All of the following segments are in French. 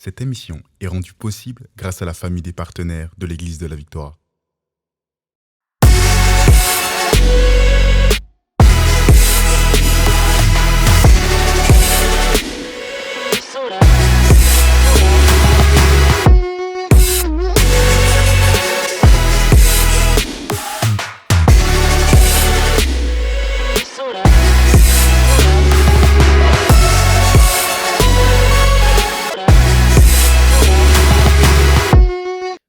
Cette émission est rendue possible grâce à la famille des partenaires de l'Église de la Victoire.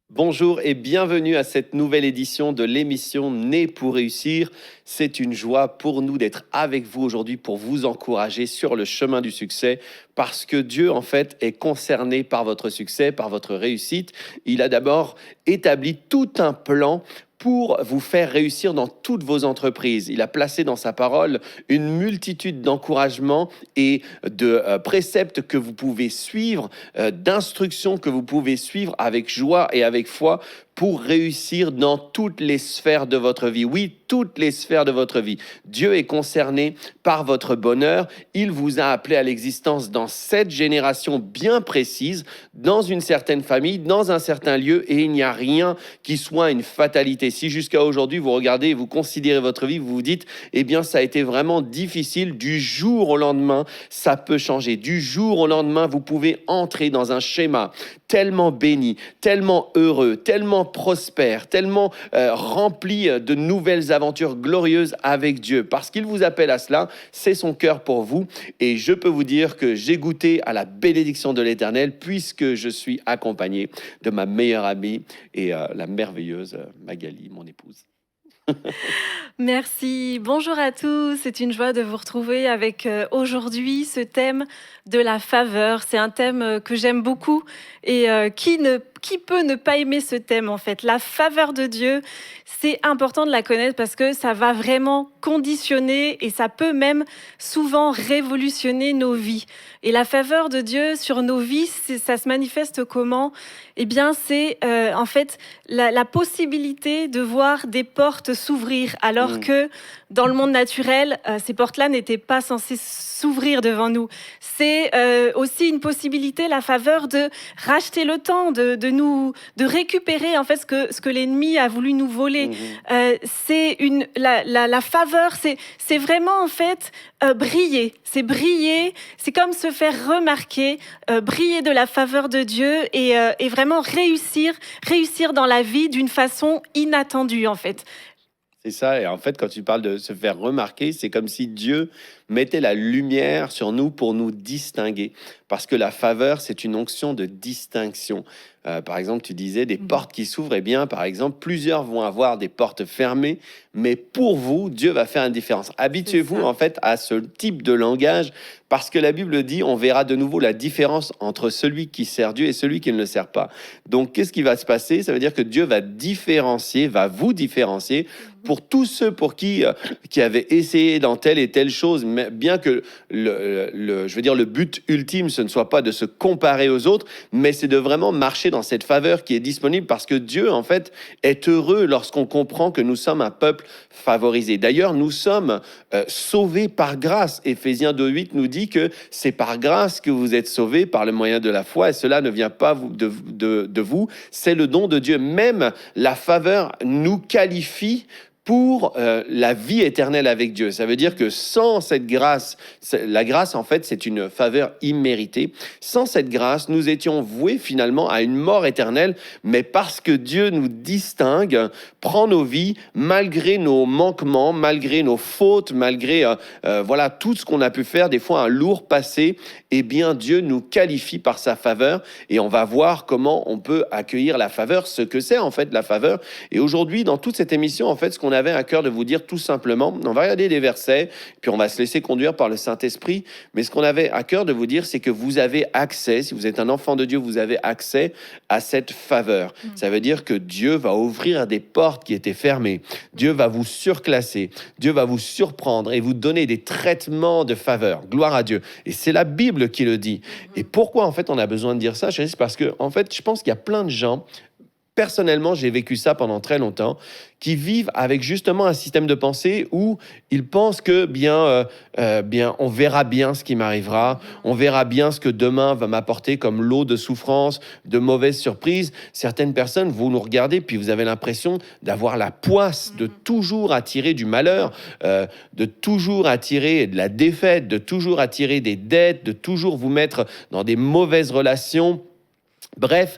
Bonjour et bienvenue à cette nouvelle édition de l'émission Né pour réussir. C'est une joie pour nous d'être avec vous aujourd'hui pour vous encourager sur le chemin du succès parce que Dieu en fait est concerné par votre succès, par votre réussite. Il a d'abord établi tout un plan pour vous faire réussir dans toutes vos entreprises. Il a placé dans sa parole une multitude d'encouragements et de préceptes que vous pouvez suivre, d'instructions que vous pouvez suivre avec joie et avec foi pour réussir dans toutes les sphères de votre vie. Oui, toutes les sphères de votre vie. Dieu est concerné par votre bonheur. Il vous a appelé à l'existence dans cette génération bien précise, dans une certaine famille, dans un certain lieu, et il n'y a rien qui soit une fatalité. Si jusqu'à aujourd'hui, vous regardez et vous considérez votre vie, vous vous dites, eh bien, ça a été vraiment difficile. Du jour au lendemain, ça peut changer. Du jour au lendemain, vous pouvez entrer dans un schéma tellement béni, tellement heureux, tellement prospère, tellement rempli de nouvelles aventures glorieuses avec Dieu. Parce qu'il vous appelle à cela, c'est son cœur pour vous. Et je peux vous dire que j'ai goûté à la bénédiction de l'Éternel puisque je suis accompagné de ma meilleure amie et la merveilleuse Magali, mon épouse. Merci, bonjour à tous, c'est une joie de vous retrouver avec aujourd'hui ce thème de la faveur. C'est un thème que j'aime beaucoup et qui peut ne pas aimer ce thème en fait. La faveur de Dieu, c'est important de la connaître parce que ça va vraiment conditionner et ça peut même souvent révolutionner nos vies. Et la faveur de Dieu sur nos vies, ça se manifeste comment ? Eh bien, c'est en fait la possibilité de voir des portes s'ouvrir alors que dans le monde naturel, ces portes-là n'étaient pas censées s'ouvrir devant nous. C'est aussi une possibilité, la faveur de racheter le temps, de récupérer en fait ce que l'ennemi a voulu nous voler. La faveur, c'est vraiment en fait briller. C'est briller, c'est comme se faire remarquer, briller de la faveur de Dieu et vraiment réussir dans la vie d'une façon inattendue en fait. C'est ça, et en fait, quand tu parles de se faire remarquer, c'est comme si Dieu mettait la lumière sur nous pour nous distinguer. Parce que la faveur, c'est une onction de distinction. Par exemple, tu disais des portes qui s'ouvrent. Eh bien, par exemple, plusieurs vont avoir des portes fermées, mais pour vous, Dieu va faire une différence. Habituez-vous en fait à ce type de langage, parce que la Bible dit, on verra de nouveau la différence entre celui qui sert Dieu et celui qui ne le sert pas. Donc, qu'est-ce qui va se passer ? Ça veut dire que Dieu va différencier, va vous différencier pour tous ceux pour qui avaient essayé dans telle et telle chose, mais bien que le but ultime, ce ne soit pas de se comparer aux autres, mais c'est de vraiment marcher dans cette faveur qui est disponible parce que Dieu, en fait, est heureux lorsqu'on comprend que nous sommes un peuple favorisé. D'ailleurs, nous sommes sauvés par grâce. Éphésiens 2:8 nous dit que c'est par grâce que vous êtes sauvés par le moyen de la foi et cela ne vient pas de vous, c'est le don de Dieu. Même la faveur nous qualifie pour la vie éternelle avec Dieu. Ça veut dire que sans cette grâce, la grâce en fait c'est une faveur imméritée, sans cette grâce nous étions voués finalement à une mort éternelle, mais parce que Dieu nous distingue, prend nos vies malgré nos manquements, malgré nos fautes, malgré voilà tout ce qu'on a pu faire, des fois un lourd passé, eh bien Dieu nous qualifie par sa faveur et on va voir comment on peut accueillir la faveur, ce que c'est en fait la faveur. Et aujourd'hui dans toute cette émission en fait ce qu'on avait à cœur de vous dire tout simplement, on va regarder des versets, puis on va se laisser conduire par le Saint-Esprit, mais ce qu'on avait à cœur de vous dire, c'est que vous avez accès, si vous êtes un enfant de Dieu, vous avez accès à cette faveur. Ça veut dire que Dieu va ouvrir des portes qui étaient fermées, Dieu va vous surclasser, Dieu va vous surprendre et vous donner des traitements de faveur. Gloire à Dieu. Et c'est la Bible qui le dit. Et pourquoi en fait on a besoin de dire ça ? C'est parce que en fait, je pense qu'il y a plein de gens personnellement, j'ai vécu ça pendant très longtemps, qui vivent avec justement un système de pensée où ils pensent que bien, on verra bien ce qui m'arrivera, on verra bien ce que demain va m'apporter comme lot de souffrance, de mauvaises surprises. Certaines personnes, vous nous regardez, puis vous avez l'impression d'avoir la poisse, de toujours attirer du malheur, de toujours attirer de la défaite, de toujours attirer des dettes, de toujours vous mettre dans des mauvaises relations. Bref,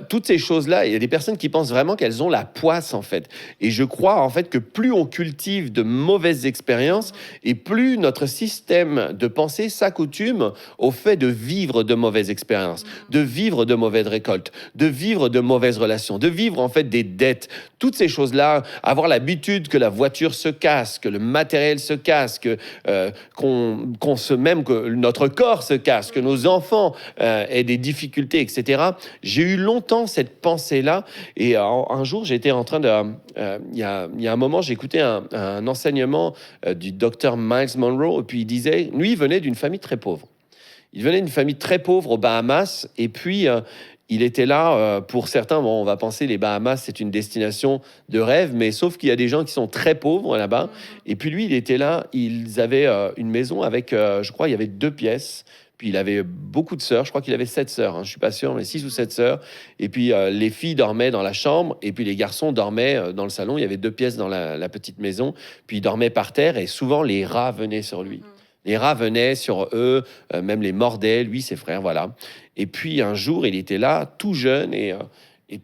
toutes ces choses-là, il y a des personnes qui pensent vraiment qu'elles ont la poisse, en fait. Et je crois, en fait, que plus on cultive de mauvaises expériences, et plus notre système de pensée s'accoutume au fait de vivre de mauvaises expériences, de vivre de mauvaises récoltes, de vivre de mauvaises relations, de vivre, en fait, des dettes. Toutes ces choses-là, avoir l'habitude que la voiture se casse, que le matériel se casse, que notre corps se casse, que nos enfants aient des difficultés, etc. J'ai eu longtemps cette pensée-là, et un jour, j'étais en train de... il y a un moment, j'écoutais un enseignement du docteur Miles Monroe, et puis il disait, lui, il venait d'une famille très pauvre. Il venait d'une famille très pauvre aux Bahamas, et puis il était là, pour certains, on va penser les Bahamas, c'est une destination de rêve, mais sauf qu'il y a des gens qui sont très pauvres là-bas, et puis lui, il était là, ils avaient une maison avec, je crois, il y avait 2 pièces. Puis il avait beaucoup de sœurs, je crois qu'il avait 7 sœurs, je ne suis pas sûr, mais 6 ou 7 sœurs. Et puis les filles dormaient dans la chambre, et puis les garçons dormaient dans le salon. Il y avait 2 pièces dans la petite maison, puis ils dormaient par terre, et souvent les rats venaient sur lui. Les rats venaient sur eux, même les mordaient, lui, ses frères, voilà. Et puis un jour, il était là, tout jeune, et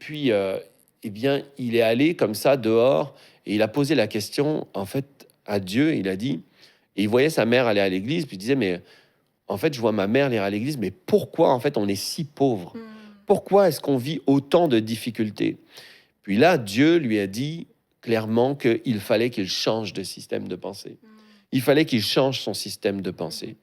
puis, eh bien, il est allé comme ça dehors, et il a posé la question, en fait, à Dieu. Il a dit, et il voyait sa mère aller à l'église, puis il disait, mais... En fait, je vois ma mère aller à l'église, mais pourquoi, en fait, on est si pauvre? Pourquoi est-ce qu'on vit autant de difficultés? Puis là, Dieu lui a dit clairement qu'il fallait qu'il change de système de pensée. Il fallait qu'il change son système de pensée.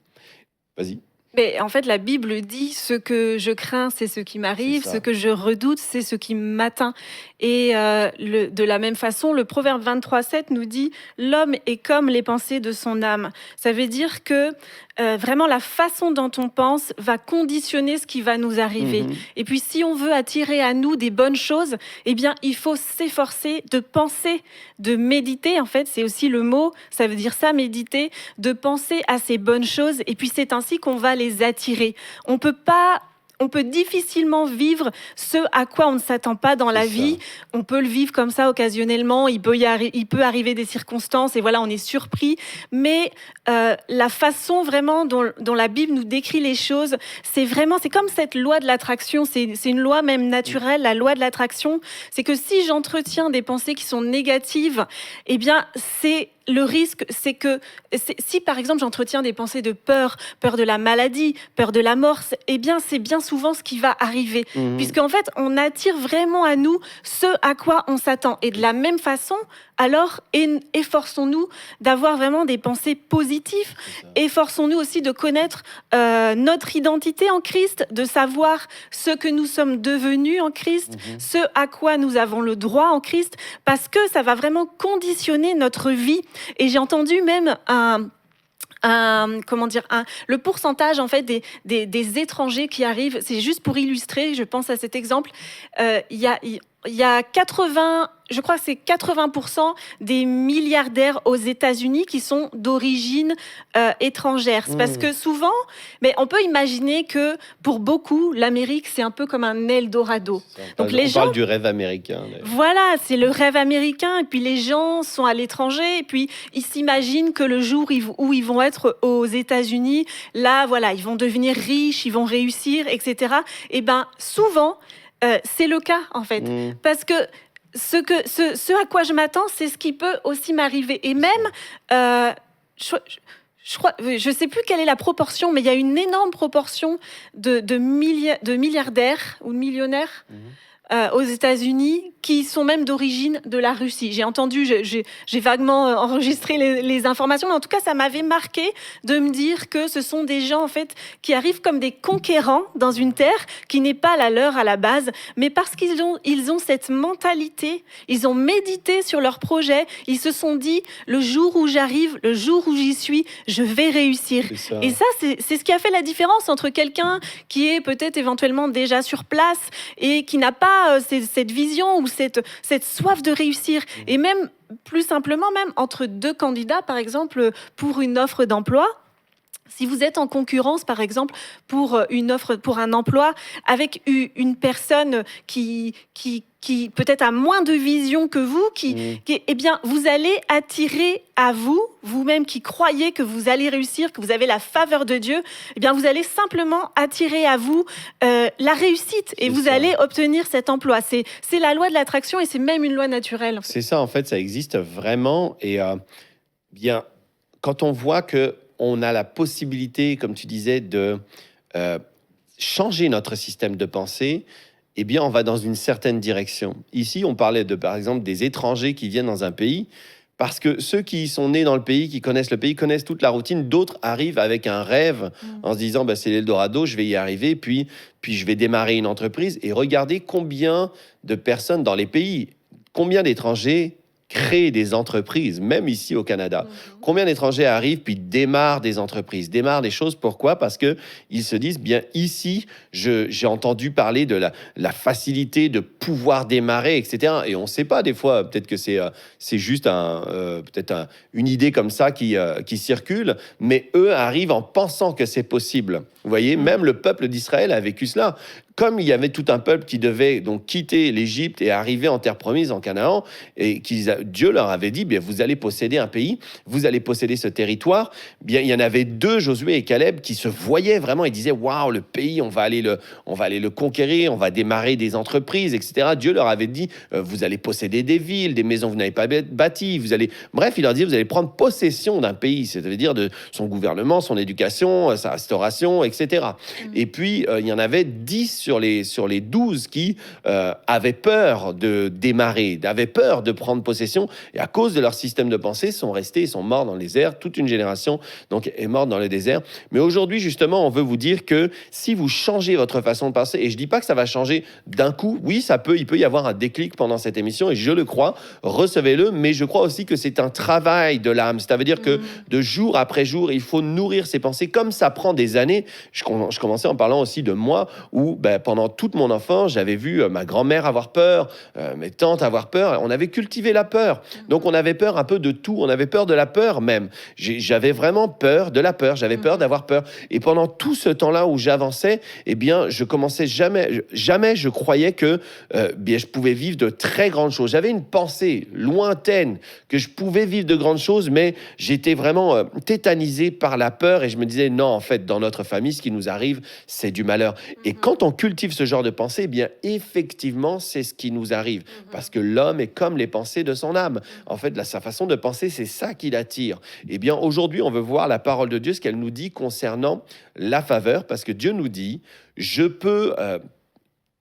Vas-y. Mais en fait, la Bible dit ce que je crains, c'est ce qui m'arrive, ce que je redoute, c'est ce qui m'atteint. Et de la même façon, le Proverbe 23,7 nous dit « L'homme est comme les pensées de son âme ». Ça veut dire que vraiment la façon dont on pense va conditionner ce qui va nous arriver. Et puis si on veut attirer à nous des bonnes choses, eh bien il faut s'efforcer de penser, de méditer. En fait, c'est aussi le mot, ça veut dire ça, méditer, de penser à ces bonnes choses. Et puis c'est ainsi qu'on va les attirer. On peut difficilement vivre ce à quoi on ne s'attend pas dans la vie. On peut le vivre comme ça occasionnellement. Il peut arriver des circonstances et voilà, on est surpris. Mais la façon vraiment dont la Bible nous décrit les choses, c'est comme cette loi de l'attraction. C'est une loi même naturelle, la loi de l'attraction. C'est que si j'entretiens des pensées qui sont négatives, eh bien, le risque, c'est que si par exemple j'entretiens des pensées de peur de la maladie, peur de la mort, eh bien c'est bien souvent ce qui va arriver. Puisqu'en fait, on attire vraiment à nous ce à quoi on s'attend. Et de la même façon, alors efforçons-nous d'avoir vraiment des pensées positives. Efforçons-nous aussi de connaître notre identité en Christ, de savoir ce que nous sommes devenus en Christ, ce à quoi nous avons le droit en Christ, parce que ça va vraiment conditionner notre vie. Et j'ai entendu même le pourcentage en fait des étrangers qui arrivent. C'est juste pour illustrer, je pense à cet exemple. Il y a 80, je crois que c'est 80% des milliardaires aux États-Unis qui sont d'origine étrangère. C'est parce que souvent, mais on peut imaginer que pour beaucoup, l'Amérique, c'est un peu comme un Eldorado. Donc on parle du rêve américain. Voilà, c'est le rêve américain. Et puis les gens sont à l'étranger et puis ils s'imaginent que le jour où ils vont être aux États-Unis, là, voilà, ils vont devenir riches, ils vont réussir, etc. Et ben souvent, c'est le cas en fait, parce que ce à quoi je m'attends, c'est ce qui peut aussi m'arriver. Et même, je sais plus quelle est la proportion, mais il y a une énorme proportion de milliardaires ou de millionnaires aux États-Unis qui sont même d'origine de la Russie. J'ai entendu, j'ai vaguement enregistré les informations, mais en tout cas, ça m'avait marqué de me dire que ce sont des gens en fait qui arrivent comme des conquérants dans une terre qui n'est pas la leur à la base, mais parce qu'ils ont cette mentalité, ils ont médité sur leur projet, ils se sont dit le jour où j'arrive, le jour où j'y suis, je vais réussir. Et ça, c'est ce qui a fait la différence entre quelqu'un qui est peut-être éventuellement déjà sur place et qui n'a pas pas cette vision ou cette soif de réussir. Et même, plus simplement, même entre deux candidats, par exemple, pour une offre d'emploi, si vous êtes en concurrence, par exemple, pour une offre, pour un emploi, avec une personne qui peut-être a moins de vision que vous, eh bien, vous allez attirer à vous, vous-même qui croyez que vous allez réussir, que vous avez la faveur de Dieu, eh bien, vous allez simplement attirer à vous la réussite et vous allez obtenir cet emploi. C'est la loi de l'attraction et c'est même une loi naturelle. C'est ça, en fait, ça existe vraiment. Et bien, quand on voit que on a la possibilité, comme tu disais, de changer notre système de pensée, eh bien, on va dans une certaine direction. Ici, on parlait par exemple, des étrangers qui viennent dans un pays, parce que ceux qui sont nés dans le pays, qui connaissent le pays, connaissent toute la routine. D'autres arrivent avec un rêve en se disant, c'est l'Eldorado, je vais y arriver, puis je vais démarrer une entreprise. Et regardez combien de personnes dans les pays, combien d'étrangers créer des entreprises, même ici au Canada. Combien d'étrangers arrivent puis démarrent des entreprises, démarrent des choses. Pourquoi? Parce qu'ils se disent, bien ici, j'ai entendu parler de la facilité de pouvoir démarrer, etc. Et on ne sait pas, des fois, peut-être que c'est juste une idée comme ça qui circule, mais eux arrivent en pensant que c'est possible. Vous voyez, même le peuple d'Israël a vécu cela. Comme il y avait tout un peuple qui devait donc quitter l'Égypte et arriver en terre promise, en Canaan, et Dieu leur avait dit, bien, vous allez posséder un pays, vous allez posséder ce territoire. Bien, il y en avait deux, Josué et Caleb, qui se voyaient vraiment et disaient, waouh, le pays, on va aller le conquérir, on va démarrer des entreprises, etc. Dieu leur avait dit, vous allez posséder des villes, des maisons que vous n'avez pas bâties, bref, il leur dit, vous allez prendre possession d'un pays, c'est-à-dire de son gouvernement, son éducation, sa restauration, etc. Et puis, il y en avait 10 sur les 12 qui avaient peur de démarrer, avaient peur de prendre possession, et à cause de leur système de pensée, sont restés, ils sont morts dans le désert. Toute une génération donc est morte dans le désert. Mais aujourd'hui, justement, on veut vous dire que si vous changez votre façon de penser, et je dis pas que ça va changer d'un coup, oui, il peut y avoir un déclic pendant cette émission, et je le crois, recevez-le, mais je crois aussi que c'est un travail de l'âme. Ça veut dire que de jour après jour, il faut nourrir ses pensées, comme ça prend des années. Je commençais en parlant aussi de moi, où pendant toute mon enfance, j'avais vu ma grand-mère avoir peur, mes tantes avoir peur. On avait cultivé la peur. Donc, on avait peur un peu de tout. On avait peur de la peur même. J'avais vraiment peur de la peur. J'avais peur d'avoir peur. Et pendant tout ce temps-là où j'avançais, eh bien, je commençais jamais je croyais que je pouvais vivre de très grandes choses. J'avais une pensée lointaine que je pouvais vivre de grandes choses, mais j'étais vraiment tétanisé par la peur et je me disais, non, en fait, dans notre famille, ce qui nous arrive, c'est du malheur. Et quand on cultive ce genre de pensée, eh bien, effectivement, c'est ce qui nous arrive. Parce que l'homme est comme les pensées de son âme. En fait, sa façon de penser, c'est ça qui l'attire. Eh bien, aujourd'hui, on veut voir la parole de Dieu, ce qu'elle nous dit concernant la faveur, parce que Dieu nous dit, je peux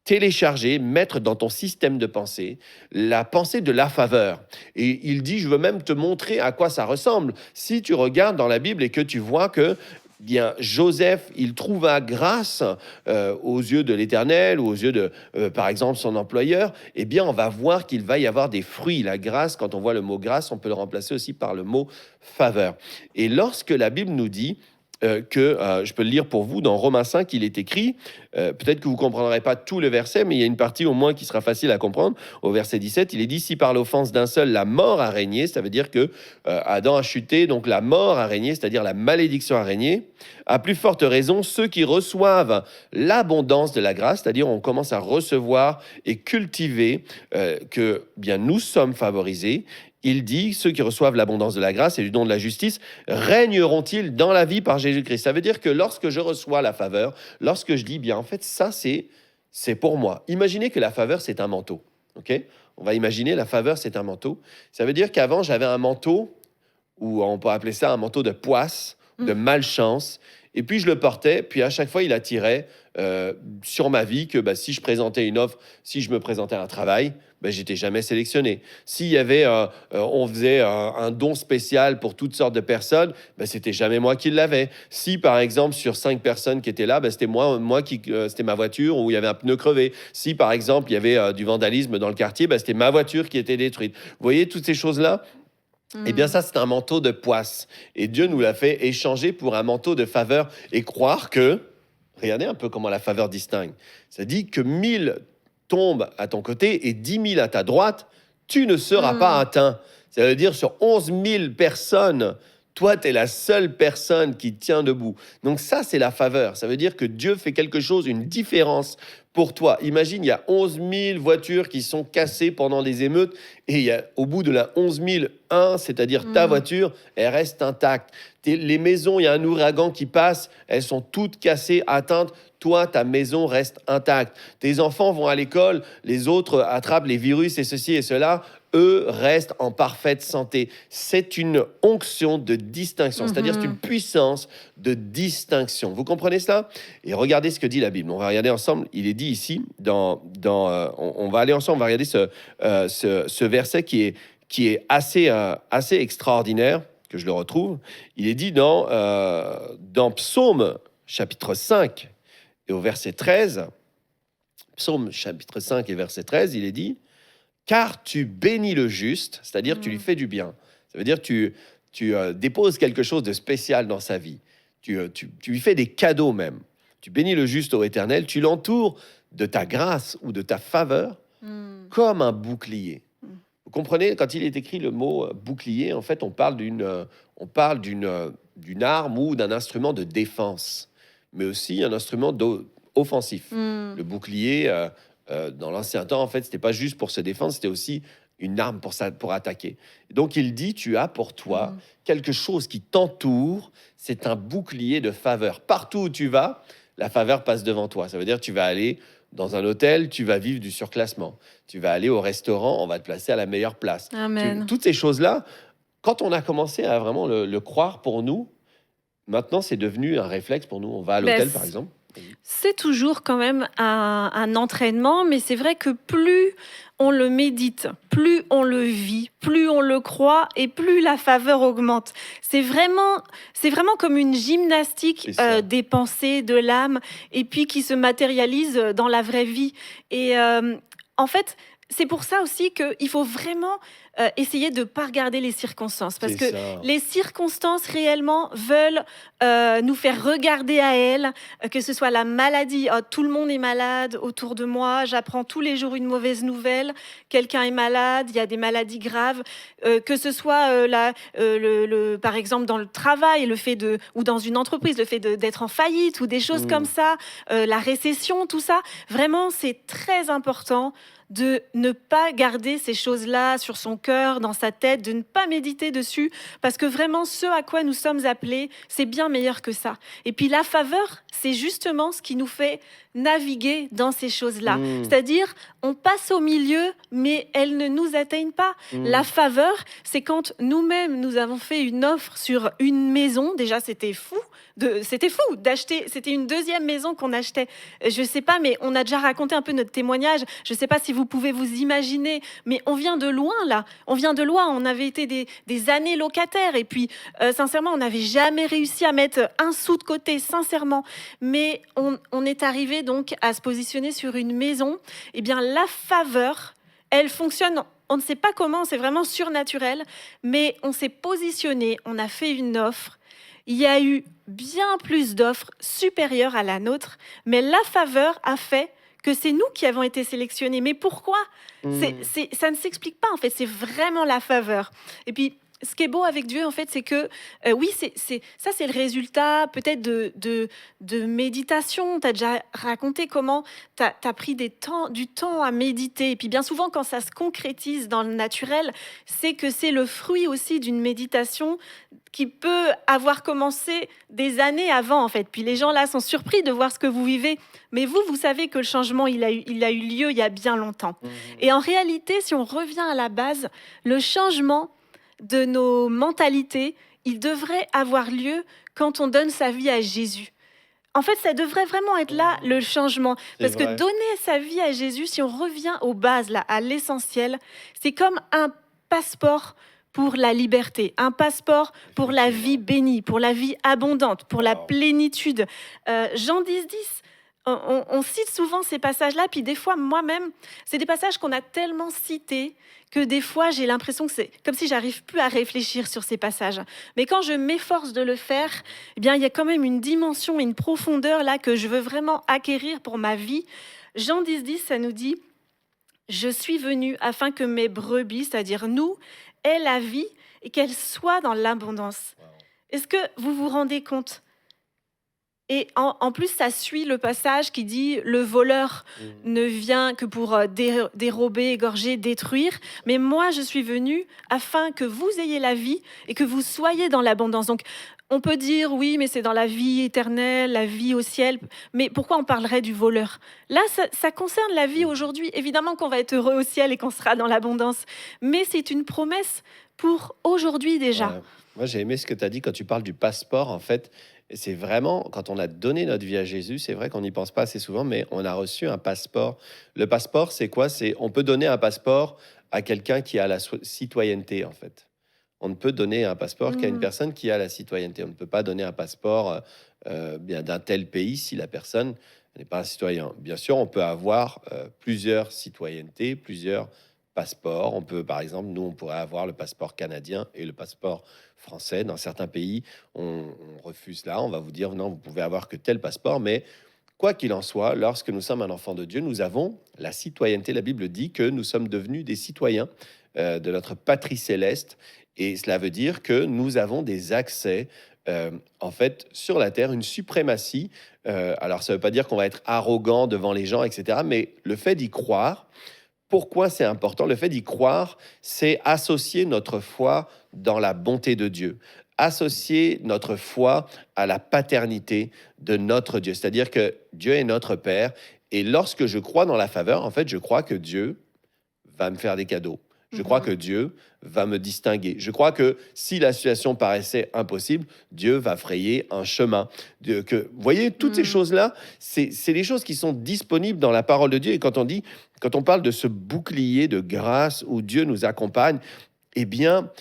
télécharger, mettre dans ton système de pensée la pensée de la faveur. Et il dit, je veux même te montrer à quoi ça ressemble. Si tu regardes dans la Bible et que tu vois que bien, Joseph, il trouva grâce aux yeux de l'Éternel ou aux yeux de, par exemple, son employeur, eh bien, on va voir qu'il va y avoir des fruits. La grâce, quand on voit le mot grâce, on peut le remplacer aussi par le mot faveur. Et lorsque la Bible nous dit je peux le lire pour vous, dans Romains 5, il est écrit, peut-être que vous ne comprendrez pas tout le verset, mais il y a une partie au moins qui sera facile à comprendre. Au verset 17, il est dit, si par l'offense d'un seul, la mort a régné, ça veut dire que Adam a chuté, donc la mort a régné, c'est-à-dire la malédiction a régné. À plus forte raison, ceux qui reçoivent l'abondance de la grâce, c'est-à-dire on commence à recevoir et cultiver que bien nous sommes favorisés. Il dit, ceux qui reçoivent l'abondance de la grâce et du don de la justice, régneront-ils dans la vie par Jésus-Christ? Ça veut dire que lorsque je reçois la faveur, lorsque je dis, bien en fait, ça c'est pour moi. Imaginez que la faveur, c'est un manteau. Okay? On va imaginer la faveur, c'est un manteau. Ça veut dire qu'avant, j'avais un manteau, ou on peut appeler ça un manteau de poisse, de malchance, et puis je le portais, puis à chaque fois, il attirait sur ma vie que si je présentais une offre, si je me présentais à un travail, j'étais jamais sélectionné. S'il y avait, on faisait un don spécial pour toutes sortes de personnes, c'était jamais moi qui l'avais. Si, par exemple, sur 5 personnes qui étaient là, c'était c'était ma voiture où il y avait un pneu crevé. Si, par exemple, il y avait du vandalisme dans le quartier, c'était ma voiture qui était détruite. Vous voyez, toutes ces choses-là, eh bien, ça, c'est un manteau de poisse. Et Dieu nous l'a fait échanger pour un manteau de faveur et croire que, regardez un peu comment la faveur distingue. Ça dit que 1000 tombent à ton côté et 10 000 à ta droite, tu ne seras pas Mm. atteint. Ça veut dire sur 11 000 personnes, toi, tu es la seule personne qui tient debout. Donc ça, c'est la faveur. Ça veut dire que Dieu fait quelque chose, une différence pour toi. Imagine, il y a 11 000 voitures qui sont cassées pendant les émeutes et au bout de la 11 001, c'est-à-dire ta Mm. voiture, elle reste intacte. Les maisons, il y a un ouragan qui passe, elles sont toutes cassées, atteintes. Toi, ta maison reste intacte. Tes enfants vont à l'école, les autres attrapent les virus et ceci et cela. Eux restent en parfaite santé. C'est une onction de distinction, c'est-à-dire c'est une puissance de distinction. Vous comprenez cela? Et regardez ce que dit la Bible. On va regarder ensemble. Il est dit ici, on va aller ensemble, on va regarder ce verset qui est assez extraordinaire, que je le retrouve. Il est dit dans Psaume chapitre 5 et au verset 13, Psaume chapitre 5 et verset 13, il est dit « Car tu bénis le juste », c'est-à-dire tu lui fais du bien. Ça veut dire tu déposes quelque chose de spécial dans sa vie. Tu lui fais des cadeaux même. Tu bénis le juste au Éternel, tu l'entoures de ta grâce ou de ta faveur Mm. comme un bouclier. Vous comprenez, quand il est écrit le mot bouclier, en fait, on parle d'une arme ou d'un instrument de défense, mais aussi un instrument offensif. Mm. Le bouclier, dans l'ancien temps, en fait, c'était pas juste pour se défendre, c'était aussi une arme pour attaquer. Donc, il dit, tu as pour toi quelque chose qui t'entoure, c'est un bouclier de faveur. Partout où tu vas, la faveur passe devant toi. Ça veut dire que tu vas aller dans un hôtel, tu vas vivre du surclassement. Tu vas aller au restaurant, on va te placer à la meilleure place. Amen. Toutes ces choses-là, quand on a commencé à vraiment le croire pour nous, maintenant, c'est devenu un réflexe pour nous. On va à l'hôtel, par exemple. C'est toujours quand même un entraînement, mais c'est vrai que plus on le médite, plus on le vit, plus on le croit et plus la faveur augmente. C'est vraiment comme une gymnastique C'est ça. des pensées, de l'âme, et puis qui se matérialise dans la vraie vie. Et en fait, c'est pour ça aussi qu'il faut vraiment essayer de ne pas regarder les circonstances. Parce que C'est ça. les circonstances réellement veulent nous faire regarder à elles, que ce soit la maladie. Oh, tout le monde est malade autour de moi, j'apprends tous les jours une mauvaise nouvelle, quelqu'un est malade, il y a des maladies graves, que ce soit par exemple dans le travail, ou dans une entreprise, le fait d'être en faillite ou des choses comme ça, la récession, tout ça. Vraiment, c'est très important de ne pas garder ces choses-là sur son cœur, dans sa tête, de ne pas méditer dessus, parce que vraiment, ce à quoi nous sommes appelés, c'est bien meilleur que ça. Et puis la faveur, c'est justement ce qui nous fait naviguer dans ces choses-là. C'est-à-dire, on passe au milieu, mais elles ne nous atteignent pas. La faveur, c'est quand nous-mêmes, nous avons fait une offre sur une maison. Déjà, c'était fou d'acheter. C'était une deuxième maison qu'on achetait. Je sais pas, mais on a déjà raconté un peu notre témoignage. Je sais pas si vous pouvez vous imaginer, mais on vient de loin, là. On vient de loin. On avait été des années locataires. Et puis, sincèrement, on n'avait jamais réussi à mettre un sou de côté, sincèrement. Mais on est arrivé donc à se positionner sur une maison. Eh bien, la faveur, elle fonctionne. On ne sait pas comment, c'est vraiment surnaturel. Mais on s'est positionné, on a fait une offre. Il y a eu bien plus d'offres supérieures à la nôtre, mais la faveur a fait que c'est nous qui avons été sélectionnés. Mais pourquoi ? Ça ne s'explique pas, en fait. C'est vraiment la faveur. Et puis, ce qui est beau avec Dieu, en fait, c'est que, oui, ça, c'est le résultat peut-être de méditation. Tu as déjà raconté comment tu as pris du temps à méditer. Et puis, bien souvent, quand ça se concrétise dans le naturel, c'est que c'est le fruit aussi d'une méditation qui peut avoir commencé des années avant, en fait. Puis les gens, là, sont surpris de voir ce que vous vivez. Mais vous savez que le changement, il a eu lieu il y a bien longtemps. Et en réalité, si on revient à la base, le changement de nos mentalités, il devrait avoir lieu quand on donne sa vie à Jésus. En fait, ça devrait vraiment être là, le changement. Parce que donner sa vie à Jésus, si on revient aux bases, là, à l'essentiel, c'est comme un passeport pour la liberté, un passeport pour la vie bénie, pour la vie abondante, pour la plénitude. Jean 10, 10, on cite souvent ces passages-là, puis des fois, moi-même, c'est des passages qu'on a tellement cités que des fois, j'ai l'impression que c'est comme si j'arrive plus à réfléchir sur ces passages. Mais quand je m'efforce de le faire, eh bien, il y a quand même une dimension, une profondeur là que je veux vraiment acquérir pour ma vie. Jean 10, 10, ça nous dit Je suis venu afin que mes brebis, c'est-à-dire nous, aient la vie et qu'elles soient dans l'abondance. Wow. Est-ce que vous vous rendez compte? Et en plus, ça suit le passage qui dit le voleur ne vient que pour dérober, égorger, détruire. Mais moi, je suis venu afin que vous ayez la vie et que vous soyez dans l'abondance. Donc, on peut dire oui, mais c'est dans la vie éternelle, la vie au ciel. Mais pourquoi on parlerait du voleur? Là, ça concerne la vie aujourd'hui. Évidemment qu'on va être heureux au ciel et qu'on sera dans l'abondance. Mais c'est une promesse pour aujourd'hui déjà. Ouais. Moi, j'ai aimé ce que tu as dit quand tu parles du passeport. En fait, et c'est vraiment, quand on a donné notre vie à Jésus, c'est vrai qu'on n'y pense pas assez souvent, mais on a reçu un passeport. Le passeport, c'est quoi? C'est, on peut donner un passeport à quelqu'un qui a la citoyenneté, en fait. On ne peut donner un passeport qu'à une personne qui a la citoyenneté. On ne peut pas donner un passeport bien d'un tel pays si la personne n'est pas un citoyen. Bien sûr, on peut avoir plusieurs citoyennetés, plusieurs passeports. On peut, par exemple, nous, on pourrait avoir le passeport canadien et le passeport français. Dans certains pays, on refuse là. On va vous dire, non, vous pouvez avoir que tel passeport. Mais quoi qu'il en soit, lorsque nous sommes un enfant de Dieu, nous avons la citoyenneté. La Bible dit que nous sommes devenus des citoyens de notre patrie céleste. Et cela veut dire que nous avons des accès, en fait, sur la terre, une suprématie. Alors, ça ne veut pas dire qu'on va être arrogant devant les gens, etc. Mais le fait d'y croire, pourquoi c'est important? Le fait d'y croire, c'est associer notre foi dans la bonté de Dieu, associer notre foi à la paternité de notre Dieu. C'est-à-dire que Dieu est notre Père. Et lorsque je crois dans la faveur, en fait, je crois que Dieu va me faire des cadeaux. Je crois que Dieu va me distinguer. Je crois que si la situation paraissait impossible, Dieu va frayer un chemin. Vous voyez, toutes ces choses-là, c'est les choses qui sont disponibles dans la parole de Dieu. Et quand on parle de ce bouclier de grâce où Dieu nous accompagne, eh bien,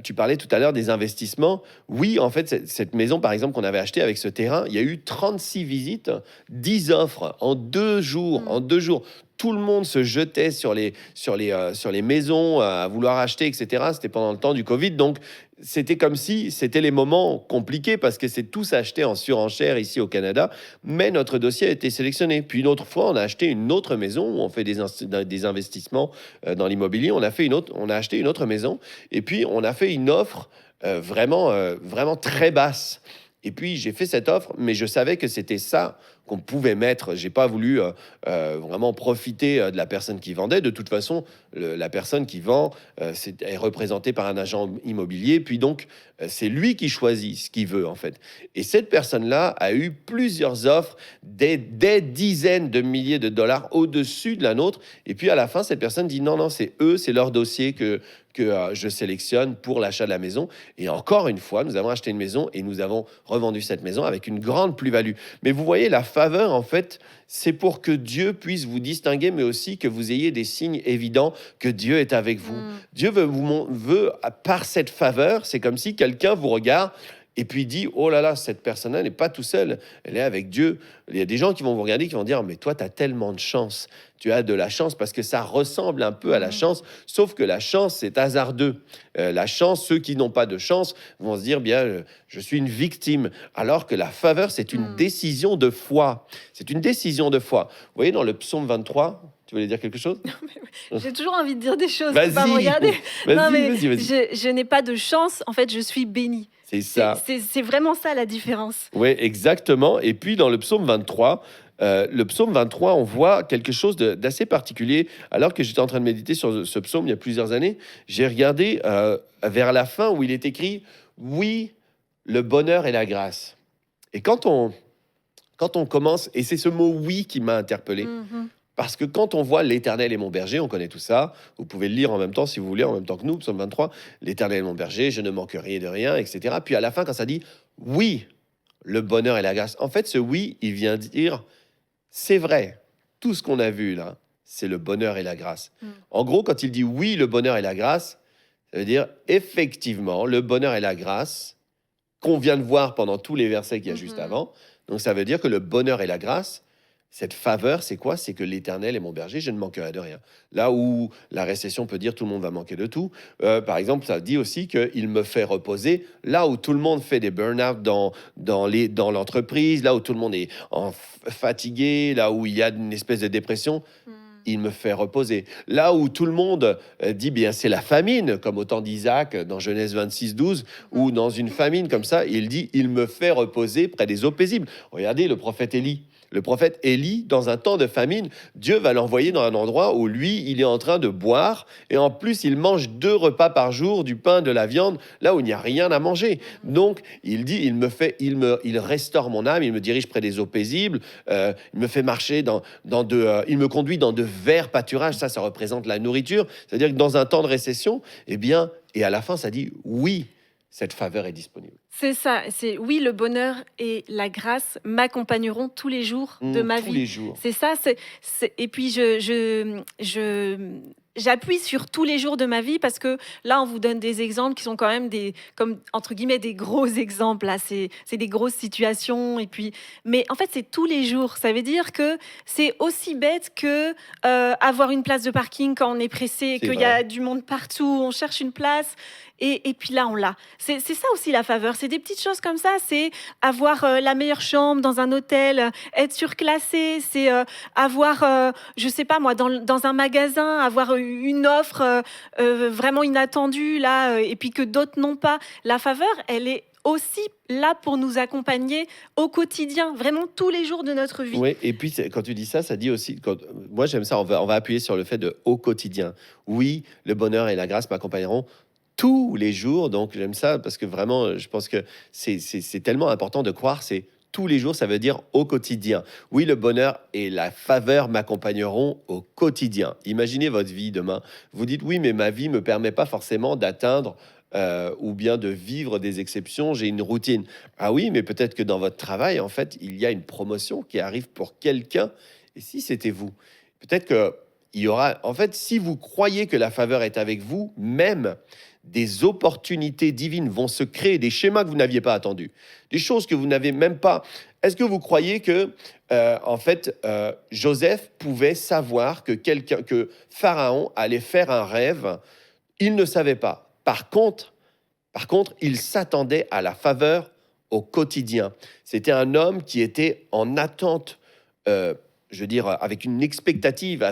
tu parlais tout à l'heure des investissements. Oui, en fait, cette maison, par exemple, qu'on avait achetée avec ce terrain, il y a eu 36 visites, 10 offres en 2 jours. En 2 jours, tout le monde se jetait sur les maisons à vouloir acheter, etc. C'était pendant le temps du Covid. Donc, c'était comme si c'était les moments compliqués parce que c'est tous acheté en surenchère ici au Canada. Mais notre dossier a été sélectionné. Puis une autre fois, on a acheté une autre maison où on fait des investissements dans l'immobilier. On a acheté une autre maison et puis on a fait une offre vraiment très basse. Et puis j'ai fait cette offre, mais je savais que c'était ça qu'on pouvait mettre. J'ai pas voulu vraiment profiter de la personne qui vendait. De toute façon, la personne qui vend est représentée par un agent immobilier. Puis donc, c'est lui qui choisit ce qu'il veut, en fait. Et cette personne-là a eu plusieurs offres, des dizaines de milliers de dollars au-dessus de la nôtre. Et puis, à la fin, cette personne dit non, c'est eux, c'est leur dossier que je sélectionne pour l'achat de la maison. Et encore une fois, nous avons acheté une maison et nous avons revendu cette maison avec une grande plus-value. Mais vous voyez, la faveur, en fait, c'est pour que Dieu puisse vous distinguer, mais aussi que vous ayez des signes évidents que Dieu est avec vous. Dieu veut, par cette faveur, c'est comme si quelqu'un vous regarde et puis dit, oh là là, cette personne-là n'est pas tout seule, elle est avec Dieu. Il y a des gens qui vont vous regarder, qui vont dire, mais toi, tu as tellement de chance. Tu as de la chance parce que ça ressemble un peu à la chance, sauf que la chance, c'est hasardeux. La chance, ceux qui n'ont pas de chance vont se dire, bien, je suis une victime. Alors que la faveur, c'est une décision de foi. C'est une décision de foi. Vous voyez, dans le psaume 23, tu voulais dire quelque chose? J'ai toujours envie de dire des choses. Vas-y, pas me regarder. Non, mais vas-y. je n'ai pas de chance. En fait, je suis bénie. C'est ça. C'est vraiment ça la différence. Oui, exactement. Et puis, dans le psaume 23, on voit quelque chose d'assez particulier. Alors que j'étais en train de méditer sur ce psaume il y a plusieurs années, j'ai regardé vers la fin où il est écrit « Oui, le bonheur et la grâce ». Et quand on commence, et c'est ce mot « oui » qui m'a interpellé, parce que quand on voit l'Éternel est mon berger, on connaît tout ça. Vous pouvez le lire en même temps, si vous voulez, en même temps que nous, psaume 23. L'Éternel est mon berger, je ne manquerai de rien, etc. Puis à la fin, quand ça dit « Oui, le bonheur et la grâce », en fait, ce « oui », il vient dire « C'est vrai, tout ce qu'on a vu là, c'est le bonheur et la grâce. » En gros, quand il dit « Oui, le bonheur et la grâce », ça veut dire effectivement, le bonheur et la grâce qu'on vient de voir pendant tous les versets qu'il y a juste avant. Donc ça veut dire que le bonheur et la grâce, cette faveur, c'est quoi? C'est que l'Éternel est mon berger, je ne manquerai de rien. Là où la récession peut dire tout le monde va manquer de tout, par exemple, ça dit aussi qu'il me fait reposer. Là où tout le monde fait des burn-out dans l'entreprise, là où tout le monde est fatigué, là où il y a une espèce de dépression, il me fait reposer. Là où tout le monde dit, bien, c'est la famine, comme au temps d'Isaac dans Genèse 26, 12, ou dans une famine comme ça, il dit, il me fait reposer près des eaux paisibles. Regardez le prophète Élie. Le prophète Élie, dans un temps de famine, Dieu va l'envoyer dans un endroit où lui, il est en train de boire, et en plus, il mange 2 repas par jour, du pain, de la viande, là où il n'y a rien à manger. Donc, il dit, il restaure mon âme, il me dirige près des eaux paisibles, il me fait marcher il me conduit dans de verts pâturages. Ça représente la nourriture. C'est-à-dire que dans un temps de récession, eh bien, et à la fin, ça dit, oui, cette faveur est disponible. C'est ça, c'est oui, le bonheur et la grâce m'accompagneront tous les jours de ma Tous vie. les jours. C'est ça, et puis j'appuie sur tous les jours de ma vie parce que là, on vous donne des exemples qui sont quand même comme entre guillemets, des gros exemples. Là, c'est des grosses situations. Et puis, mais en fait, c'est tous les jours. Ça veut dire que c'est aussi bête que avoir une place de parking quand on est pressé, C'est qu'il y a vrai. du monde partout, on cherche une place. Et puis là, on l'a. C'est ça aussi la faveur. C'est des petites choses comme ça. C'est avoir la meilleure chambre dans un hôtel, être surclassé. C'est avoir, je sais pas moi, dans un magasin, avoir une offre vraiment inattendue là, et puis que d'autres n'ont pas. La faveur, elle est aussi là pour nous accompagner au quotidien, vraiment tous les jours de notre vie. Oui, et puis quand tu dis ça, ça dit aussi, moi j'aime ça, on va appuyer sur le fait de au quotidien. Oui, le bonheur et la grâce m'accompagneront tous les jours, donc j'aime ça parce que vraiment, je pense que c'est tellement important de croire, c'est tous les jours, ça veut dire au quotidien. Oui, le bonheur et la faveur m'accompagneront au quotidien. Imaginez votre vie demain. Vous dites, oui, mais ma vie ne me permet pas forcément d'atteindre ou bien de vivre des exceptions, j'ai une routine. Ah oui, mais peut-être que dans votre travail, en fait, il y a une promotion qui arrive pour quelqu'un. Et si c'était vous, peut-être que il y aura... En fait, si vous croyez que la faveur est avec vous, même des opportunités divines vont se créer, des schémas que vous n'aviez pas attendus, des choses que vous n'avez même pas... Est-ce que vous croyez que, en fait, Joseph pouvait savoir que Pharaon allait faire un rêve? Il ne savait pas. Par contre, il s'attendait à la faveur au quotidien. C'était un homme qui était en attente, je veux dire, avec une expectative,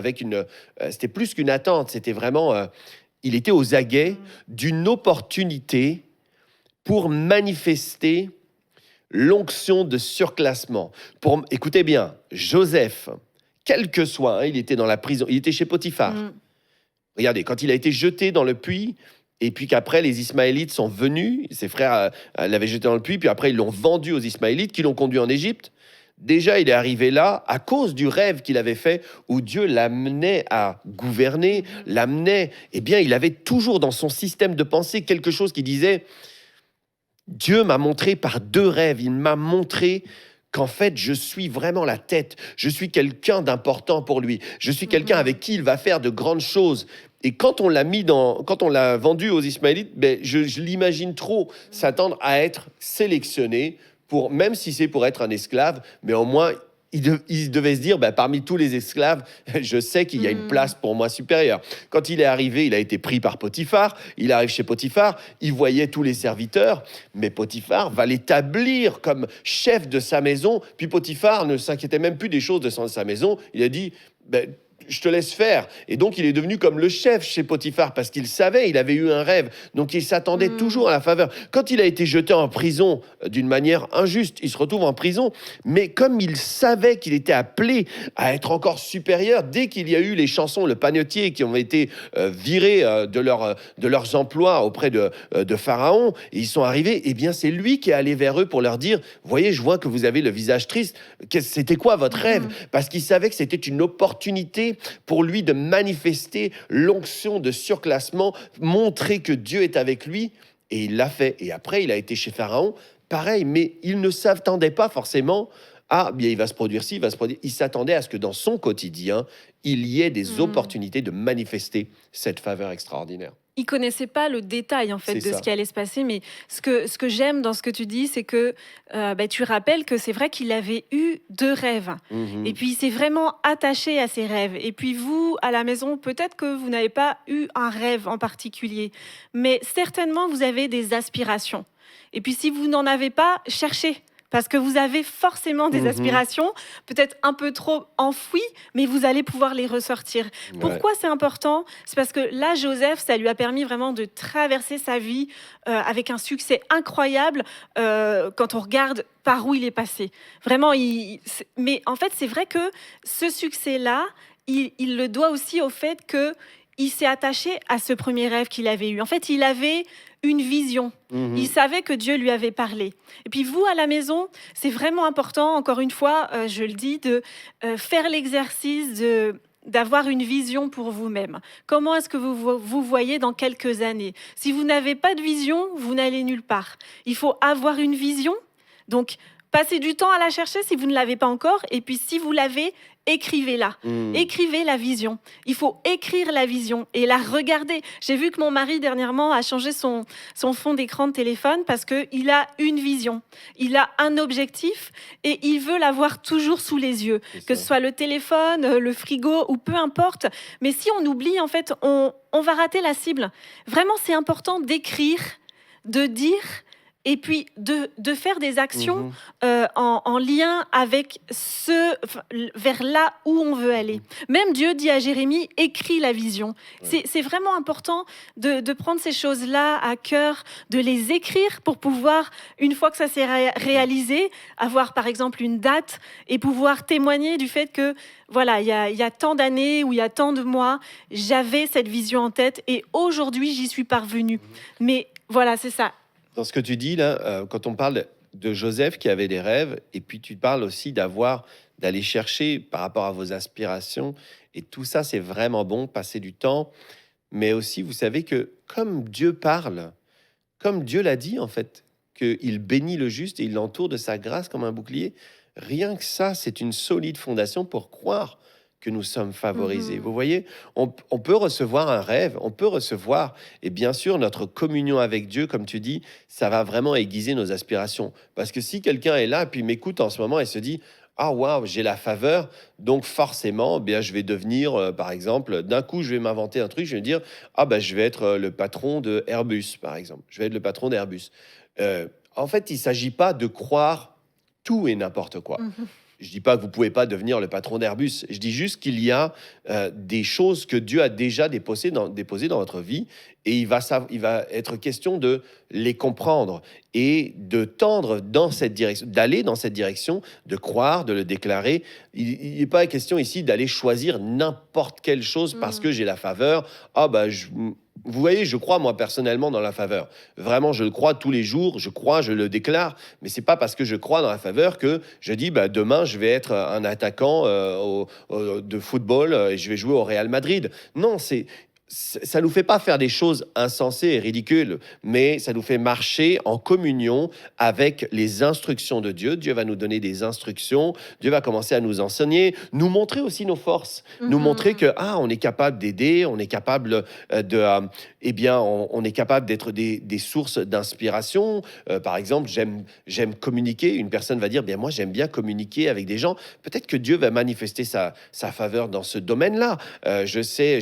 c'était plus qu'une attente, c'était vraiment, il était aux aguets d'une opportunité pour manifester l'onction de surclassement. Écoutez bien, Joseph, quel que soit, il était dans la prison, il était chez Potiphar. Regardez, quand il a été jeté dans le puits, et puis qu'après, les Ismaélites sont venus, ses frères l'avaient jeté dans le puits, puis après, ils l'ont vendu aux Ismaélites, qui l'ont conduit en Égypte. Déjà, il est arrivé là à cause du rêve qu'il avait fait, où Dieu l'amenait à gouverner, eh bien, il avait toujours dans son système de pensée quelque chose qui disait, Dieu m'a montré par 2 rêves, il m'a montré qu'en fait, je suis vraiment la tête, je suis quelqu'un d'important pour lui, je suis quelqu'un avec qui il va faire de grandes choses. Et quand on l'a vendu aux Ismaélites, je l'imagine trop s'attendre à être sélectionné, même si c'est pour être un esclave, mais au moins, il devait se dire, parmi tous les esclaves, je sais qu'il y a une place pour moi supérieure. Quand il est arrivé, il a été pris par Potiphar, il arrive chez Potiphar, il voyait tous les serviteurs, mais Potiphar va l'établir comme chef de sa maison, puis Potiphar ne s'inquiétait même plus des choses de sa maison, il a dit, je te laisse faire. Et donc, il est devenu comme le chef chez Potiphar parce qu'il savait, il avait eu un rêve. Donc, il s'attendait toujours à la faveur. Quand il a été jeté en prison d'une manière injuste, il se retrouve en prison. Mais comme il savait qu'il était appelé à être encore supérieur, dès qu'il y a eu les chansons, le panetier qui ont été virés de leurs emplois auprès de Pharaon, et ils sont arrivés, eh bien, c'est lui qui est allé vers eux pour leur dire, voyez, je vois que vous avez le visage triste. C'était quoi votre rêve? Parce qu'il savait que c'était une opportunité pour lui de manifester l'onction de surclassement, montrer que Dieu est avec lui, et il l'a fait. Et après, il a été chez Pharaon, pareil, mais il ne s'attendait pas forcément à, bien, il va se produire ci, il va se produire... Il s'attendait à ce que dans son quotidien, il y ait des opportunités de manifester cette faveur extraordinaire. Il connaissait pas le détail en fait de ce qui allait se passer, mais ce que j'aime dans ce que tu dis, c'est que tu rappelles que c'est vrai qu'il avait eu 2 rêves, et puis il s'est vraiment attaché à ces rêves. Et puis vous, à la maison, peut-être que vous n'avez pas eu un rêve en particulier, mais certainement vous avez des aspirations. Et puis si vous n'en avez pas, cherchez. Parce que vous avez forcément des aspirations, peut-être un peu trop enfouies, mais vous allez pouvoir les ressortir. Ouais. Pourquoi c'est important? C'est parce que là, Joseph, ça lui a permis vraiment de traverser sa vie avec un succès incroyable quand on regarde par où il est passé. Vraiment, mais en fait, c'est vrai que ce succès-là, il le doit aussi au fait qu'il s'est attaché à ce premier rêve qu'il avait eu. En fait, il avait une vision. Il savait que Dieu lui avait parlé. Et puis vous, à la maison, c'est vraiment important, encore une fois, je le dis, de faire l'exercice d'avoir une vision pour vous-même. Comment est-ce que vous voyez dans quelques années? Si vous n'avez pas de vision, vous n'allez nulle part. Il faut avoir une vision. Donc, passez du temps à la chercher si vous ne l'avez pas encore. Et puis, si vous l'avez, écrivez-la. Écrivez la vision. Il faut écrire la vision et la regarder. J'ai vu que mon mari, dernièrement, a changé son fond d'écran de téléphone parce qu'il a une vision. Il a un objectif et il veut l'avoir toujours sous les yeux. Que ce soit le téléphone, le frigo ou peu importe. Mais si on oublie, en fait, on va rater la cible. Vraiment, c'est important d'écrire, de dire et puis de faire des actions en lien avec vers là où on veut aller. Même Dieu dit à Jérémie, écris la vision. C'est vraiment important de prendre ces choses-là à cœur, de les écrire pour pouvoir, une fois que ça s'est réalisé, avoir par exemple une date et pouvoir témoigner du fait que voilà, il y a tant d'années ou il y a tant de mois, j'avais cette vision en tête et aujourd'hui, j'y suis parvenue. Mais voilà, c'est ça. Dans ce que tu dis là, quand on parle de Joseph qui avait des rêves, et puis tu parles aussi d'aller chercher par rapport à vos aspirations, et tout ça, c'est vraiment bon, passer du temps, mais aussi, vous savez que comme Dieu parle, comme Dieu l'a dit en fait, qu'il bénit le juste et il l'entoure de sa grâce comme un bouclier, rien que ça, c'est une solide fondation pour croire que nous sommes favorisés. Vous voyez, on peut recevoir un rêve, on peut recevoir, et bien sûr, notre communion avec Dieu, comme tu dis, ça va vraiment aiguiser nos aspirations. Parce que si quelqu'un est là, puis m'écoute en ce moment et se dit, ah waouh, j'ai la faveur, donc forcément, bien, je vais devenir, par exemple, d'un coup, je vais m'inventer un truc, je vais me dire, ah ben, je vais être le patron de Airbus, par exemple. Je vais être le patron d'Airbus. En fait, il ne s'agit pas de croire tout et n'importe quoi. Je dis pas que vous pouvez pas devenir le patron d'Airbus. Je dis juste qu'il y a des choses que Dieu a déjà déposées dans votre vie et il va être question de les comprendre et de tendre dans cette direction, d'aller dans cette direction, de croire, de le déclarer. Il n'est pas question ici d'aller choisir n'importe quelle chose parce que j'ai la faveur. Ah bah vous voyez, je crois moi personnellement dans la faveur. Vraiment, je le crois tous les jours. Je crois, je le déclare. Mais c'est pas parce que je crois dans la faveur que je dis bah, demain je vais être un attaquant de football et je vais jouer au Real Madrid. Non, ça nous fait pas faire des choses insensées et ridicules, mais ça nous fait marcher en communion avec les instructions de Dieu. Dieu va nous donner des instructions, Dieu va commencer à nous enseigner, nous montrer aussi nos forces, nous montrer que on est capable d'aider, on est capable on est capable d'être des sources d'inspiration. Par exemple, j'aime communiquer. Une personne va dire, bien moi j'aime bien communiquer avec des gens. Peut-être que Dieu va manifester sa faveur dans ce domaine-là. Je sais,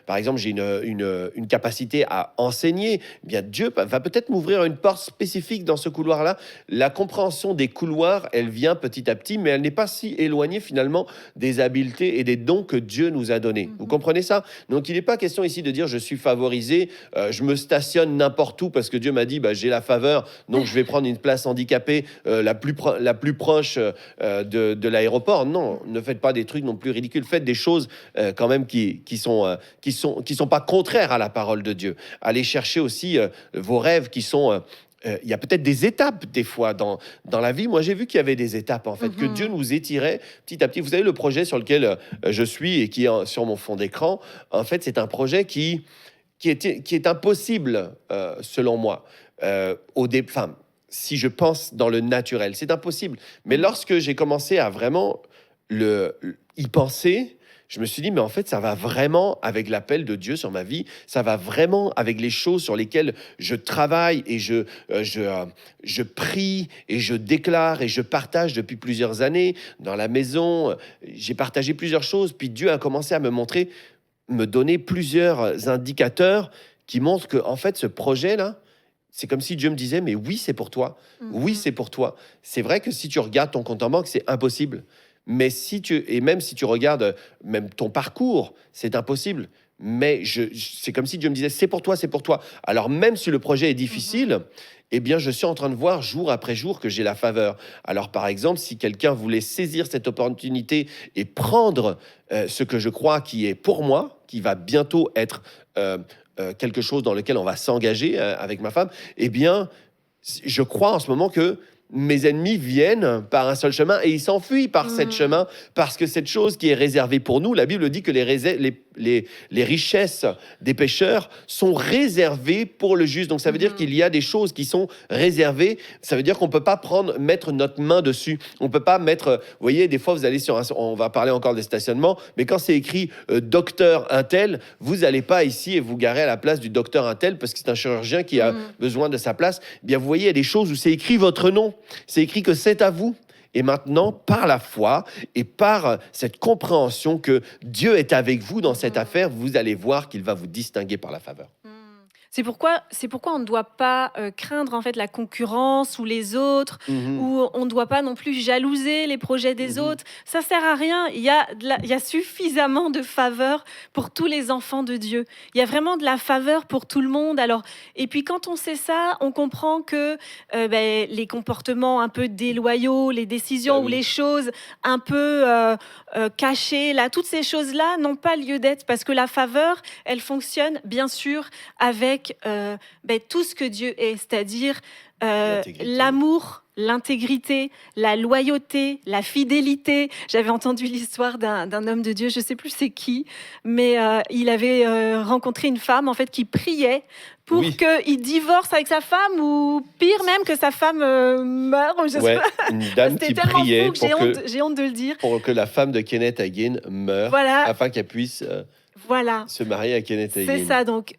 par exemple, j'ai une capacité à enseigner, eh bien Dieu va peut-être m'ouvrir une porte spécifique dans ce couloir-là. La compréhension des couloirs, elle vient petit à petit, mais elle n'est pas si éloignée finalement des habiletés et des dons que Dieu nous a donnés. Vous comprenez ça? Donc il n'est pas question ici de dire je suis favorisé, je me stationne n'importe où parce que Dieu m'a dit j'ai la faveur, donc je vais prendre une place handicapée la plus proche de l'aéroport. Non, ne faites pas des trucs non plus ridicules. Faites des choses quand même qui sont pas contraires à la parole de Dieu. Allez chercher aussi vos rêves qui sont... il y a peut-être des étapes des fois dans la vie. Moi, j'ai vu qu'il y avait des étapes, en fait, que Dieu nous étirait petit à petit. Vous savez, le projet sur lequel je suis et qui est sur mon fond d'écran, en fait, c'est un projet qui est impossible, selon moi, si je pense dans le naturel. C'est impossible. Mais lorsque j'ai commencé à vraiment y penser, je me suis dit, mais en fait, ça va vraiment avec l'appel de Dieu sur ma vie. Ça va vraiment avec les choses sur lesquelles je travaille et je prie et je déclare et je partage depuis plusieurs années. Dans la maison, j'ai partagé plusieurs choses. Puis Dieu a commencé à me donner plusieurs indicateurs qui montrent que, en fait, ce projet-là, c'est comme si Dieu me disait, mais oui, c'est pour toi. Oui, Mhm. c'est pour toi. C'est vrai que si tu regardes ton compte en banque, c'est impossible. Mais et même si tu regardes même ton parcours, c'est impossible. Mais c'est comme si Dieu me disait, c'est pour toi, c'est pour toi. Alors même si le projet est Mhm. difficile, eh bien, je suis en train de voir jour après jour que j'ai la faveur. Alors, par exemple, si quelqu'un voulait saisir cette opportunité et prendre ce que je crois qui est pour moi, qui va bientôt être quelque chose dans lequel on va s'engager avec ma femme, eh bien, je crois en ce moment que mes ennemis viennent par un seul chemin et ils s'enfuient par cette Mhm. chemin parce que cette chose qui est réservée pour nous, la Bible dit que les richesses des pécheurs sont réservées pour le juste. Donc ça veut dire Mhm. qu'il y a des choses qui sont réservées. Ça veut dire qu'on ne peut pas mettre notre main dessus. On ne peut pas mettre... Vous voyez, des fois, vous allez on va parler encore des stationnements, mais quand c'est écrit docteur Intel, vous n'allez pas ici et vous garer à la place du docteur Intel parce que c'est un chirurgien qui a Mhm. besoin de sa place. Eh bien, vous voyez, il y a des choses où c'est écrit votre nom. C'est écrit que c'est à vous. Et maintenant, par la foi et par cette compréhension que Dieu est avec vous dans cette Mhm. affaire, vous allez voir qu'il va vous distinguer par la faveur. Hmm. C'est pourquoi on ne doit pas craindre en fait la concurrence ou les autres, Mhm, ou on ne doit pas non plus jalouser les projets des mhm. autres. Ça sert à rien. Il y a suffisamment de faveur pour tous les enfants de Dieu. Il y a vraiment de la faveur pour tout le monde. Alors, et puis quand on sait ça, on comprend que les comportements un peu déloyaux, les Bah décisions ou oui. les choses un peu cachées, là, toutes ces choses-là n'ont pas lieu d'être parce que la faveur, elle fonctionne bien sûr avec tout ce que Dieu est, c'est-à-dire L'intégrité. l'amour, l'intégrité, la loyauté, la fidélité. J'avais entendu l'histoire d'un homme de Dieu, je ne sais plus c'est qui, mais il avait rencontré une femme en fait qui priait pour Oui, qu'il divorce avec sa femme ou pire même que sa femme meure. Je sais pas. ouais, une dame C'était qui tellement priait fou que j'ai honte de le dire. pour que la femme de Kenneth Hagin meure Voilà, afin qu'elle puisse voilà. se marier à Kenneth C'est Hagin. ça, donc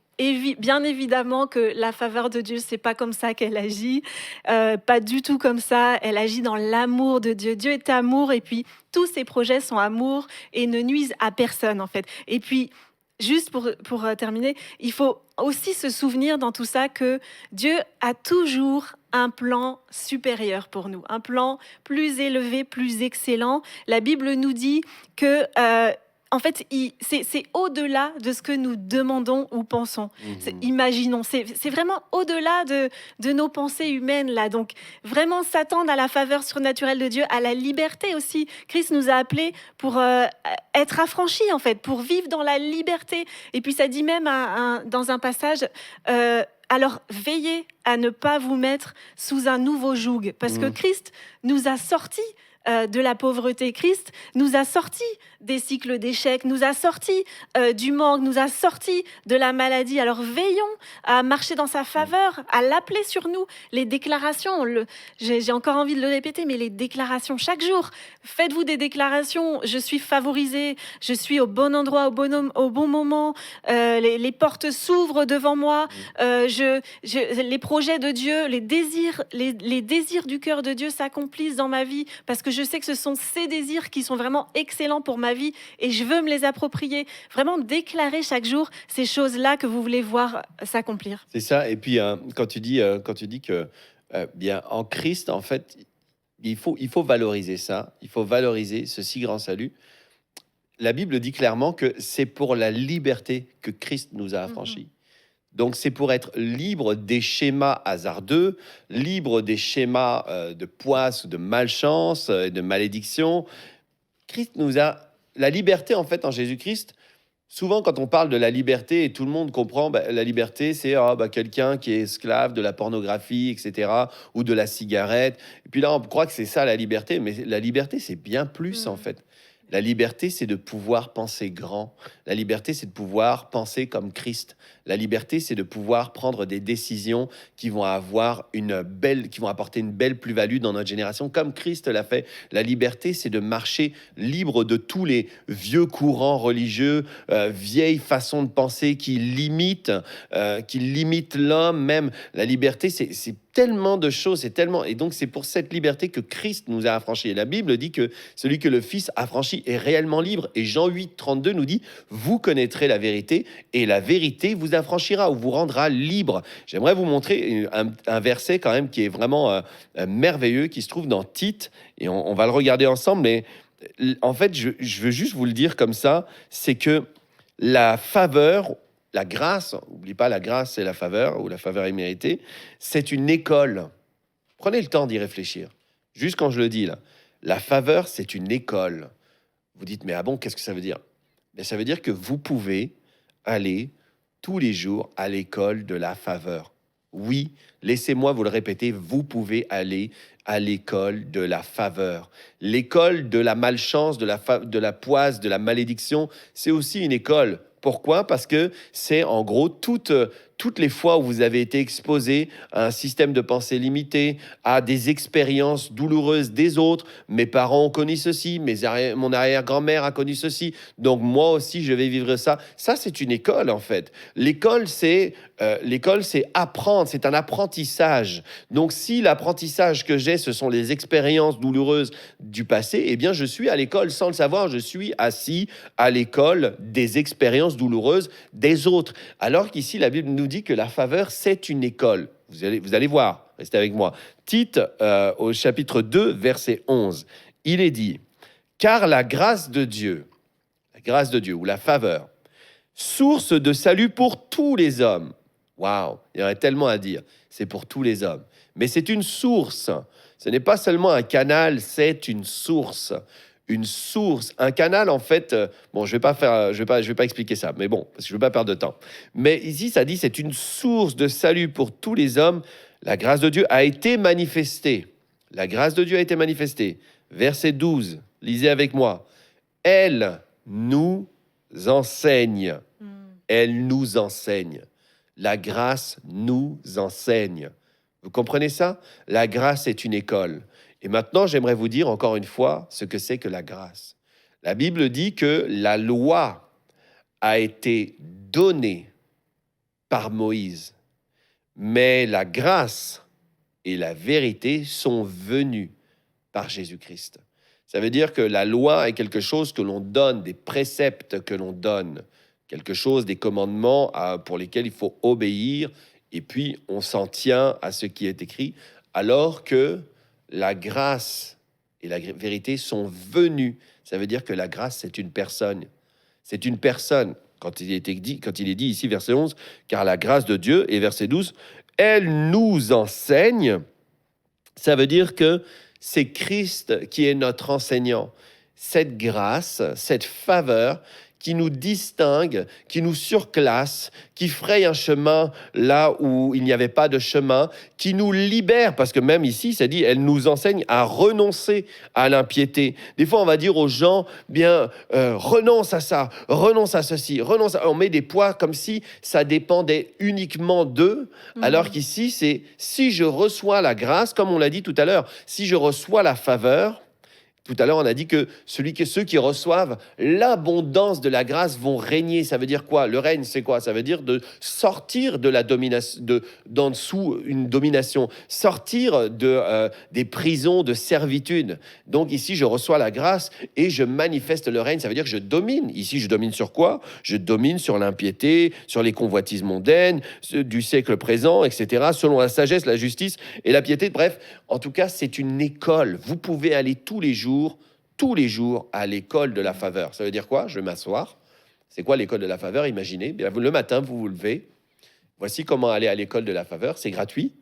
bien évidemment que la faveur de Dieu, c'est pas comme ça qu'elle agit, pas du tout comme ça. Elle agit dans l'amour de Dieu. Dieu est amour et puis tous ses projets sont amour et ne nuisent à personne en fait. Et puis juste pour terminer, il faut aussi se souvenir dans tout ça que Dieu a toujours un plan supérieur pour nous, un plan plus élevé, plus excellent. La Bible nous dit que en fait, c'est au-delà de ce que nous demandons ou pensons. Mhm. Imaginons, c'est vraiment au-delà de nos pensées humaines, là. Donc, vraiment s'attendre à la faveur surnaturelle de Dieu, à la liberté aussi. Christ nous a appelés pour être affranchis, en fait, pour vivre dans la liberté. Et puis, ça dit même dans un passage... alors, veillez à ne pas vous mettre sous un nouveau joug, parce que Mhm. Christ nous a sortis de la pauvreté. Christ nous a sortis des cycles d'échecs, nous a sortis du manque, nous a sortis de la maladie. Alors veillons à marcher dans sa faveur, à l'appeler sur nous. Les déclarations, j'ai encore envie de le répéter, mais les déclarations chaque jour. Faites-vous des déclarations. Je suis favorisé, je suis au bon endroit, au bon moment. Les portes s'ouvrent devant moi. Les projets de Dieu, les désirs du cœur de Dieu s'accomplissent dans ma vie parce que je sais que ce sont ces désirs qui sont vraiment excellents pour ma vie et je veux me les approprier. Vraiment déclarer chaque jour ces choses-là que vous voulez voir s'accomplir. C'est ça. Et puis, quand tu dis que, bien, en Christ, en fait, il faut valoriser ça. Il faut valoriser ce si grand salut. La Bible dit clairement que c'est pour la liberté que Christ nous a Mhm. affranchis. Donc, c'est pour être libre des schémas hasardeux, libre des schémas de poisse, de malchance, de malédiction. Christ nous a... La liberté, en fait, en Jésus-Christ, souvent, quand on parle de la liberté, et tout le monde comprend, la liberté, c'est quelqu'un qui est esclave de la pornographie, etc., ou de la cigarette. Et puis là, on croit que c'est ça la liberté, mais la liberté, c'est bien plus, en Mhm. fait. La liberté, c'est de pouvoir penser grand. La liberté, c'est de pouvoir penser comme Christ. La liberté, c'est de pouvoir prendre des décisions qui vont qui vont apporter une belle plus-value dans notre génération, comme Christ l'a fait. La liberté, c'est de marcher libre de tous les vieux courants religieux, vieilles façons de penser qui limitent l'homme même. La liberté, tellement de choses, c'est tellement... Et donc, c'est pour cette liberté que Christ nous a affranchis. Et la Bible dit que celui que le Fils affranchit est réellement libre. Et Jean 8, 32 nous dit, vous connaîtrez la vérité et la vérité vous affranchira ou vous rendra libre. J'aimerais vous montrer un verset quand même qui est vraiment merveilleux, qui se trouve dans Tite. Et on va le regarder ensemble. Mais en fait, je veux juste vous le dire comme ça, c'est que la faveur... La grâce, n'oublie pas, la grâce, c'est la faveur, ou la faveur imméritée, c'est une école. Prenez le temps d'y réfléchir. Juste quand je le dis, là. La faveur, c'est une école. Vous dites, mais ah bon, qu'est-ce que ça veut dire? Mais ça veut dire que vous pouvez aller tous les jours à l'école de la faveur. Oui, laissez-moi vous le répéter, vous pouvez aller à l'école de la faveur. L'école de la malchance, de la poisse, de la malédiction, c'est aussi une école. Pourquoi? Parce que c'est en gros toutes les fois où vous avez été exposé à un système de pensée limité, à des expériences douloureuses des autres. Mes parents ont connu ceci, mon arrière-grand-mère a connu ceci, donc moi aussi je vais vivre ça. Ça, c'est une école en fait. L'école, c'est apprendre, c'est un apprentissage. Donc si l'apprentissage que j'ai, ce sont les expériences douloureuses du passé, eh bien je suis à l'école sans le savoir, je suis assis à l'école des expériences douloureuses des autres. Alors qu'ici, la Bible nous dit que la faveur, c'est une école. Vous allez voir, restez avec moi. Tite, au chapitre 2, verset 11, il est dit, « Car la grâce de Dieu, ou la faveur, source de salut pour tous les hommes. » Waouh, il y aurait tellement à dire. C'est pour tous les hommes. Mais c'est une source. Ce n'est pas seulement un canal, c'est une source. Une source, un canal en fait. Bon, je vais pas expliquer ça, mais bon, parce que je veux pas perdre de temps. Mais ici, ça dit, c'est une source de salut pour tous les hommes. La grâce de Dieu a été manifestée. La grâce de Dieu a été manifestée. Verset 12, lisez avec moi. Elle nous enseigne. Elle nous enseigne. La grâce nous enseigne. Vous comprenez ça? La grâce est une école. Et maintenant, j'aimerais vous dire encore une fois ce que c'est que la grâce. La Bible dit que la loi a été donnée par Moïse, mais la grâce et la vérité sont venues par Jésus-Christ. Ça veut dire que la loi est quelque chose que l'on donne, des préceptes que l'on donne, quelque chose, des commandements pour lesquels il faut obéir, et puis on s'en tient à ce qui est écrit, alors que la grâce et la vérité sont venues. Ça veut dire que la grâce, c'est une personne. C'est une personne. Quand il est dit ici, verset 11, « Car la grâce de Dieu », et verset 12, « Elle nous enseigne », ça veut dire que c'est Christ qui est notre enseignant. Cette grâce, cette faveur qui nous distingue, qui nous surclasse, qui fraye un chemin là où il n'y avait pas de chemin, qui nous libère, parce que même ici, ça dit, elle nous enseigne à renoncer à l'impiété. Des fois, on va dire aux gens, renonce à ça, renonce à ceci, on met des poids comme si ça dépendait uniquement d'eux, alors qu'ici, c'est si je reçois la grâce, comme on l'a dit tout à l'heure, si je reçois la faveur. Tout à l'heure, on a dit que ceux qui reçoivent l'abondance de la grâce vont régner. Ça veut dire quoi? Le règne, c'est quoi? Ça veut dire de sortir de la domination, d'en dessous une domination, sortir des prisons de servitude. Donc ici, je reçois la grâce et je manifeste le règne. Ça veut dire que je domine. Ici, je domine sur quoi? Je domine sur l'impiété, sur les convoitises mondaines, du siècle présent, etc., selon la sagesse, la justice et la piété. Bref, en tout cas, c'est une école. Vous pouvez aller tous les jours à l'école de la faveur. Ça veut dire quoi? Je vais m'asseoir. C'est quoi l'école de la faveur? Imaginez, le matin, vous vous levez. Voici comment aller à l'école de la faveur. C'est gratuit.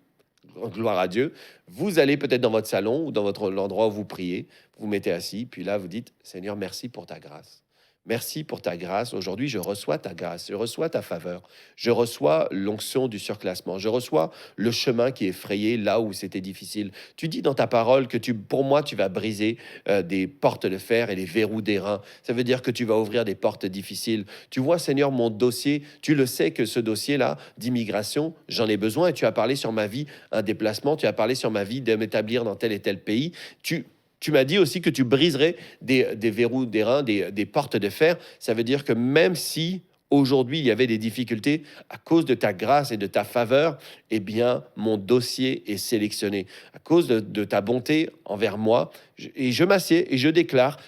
Gloire à Dieu. Vous allez peut-être dans votre salon ou dans l'endroit où vous priez. Vous mettez assis. Puis là, vous dites, Seigneur, merci pour ta grâce. Merci pour ta grâce. Aujourd'hui, je reçois ta grâce, je reçois ta faveur, je reçois l'onction du surclassement, je reçois le chemin qui est frayé là où c'était difficile. Tu dis dans ta parole que pour moi, tu vas briser des portes de fer et les verrous d'airain. Ça veut dire que tu vas ouvrir des portes difficiles. Tu vois, Seigneur, mon dossier, tu le sais que ce dossier-là d'immigration, j'en ai besoin et tu as parlé sur ma vie, un déplacement, tu as parlé sur ma vie de m'établir dans tel et tel pays. Tu m'as dit aussi que tu briserais des verrous d'airain, des portes de fer. Ça veut dire que même si, aujourd'hui il y avait des difficultés, à cause de ta grâce et de ta faveur, eh bien, mon dossier est sélectionné. À cause de ta bonté envers moi, et je m'assieds et je déclare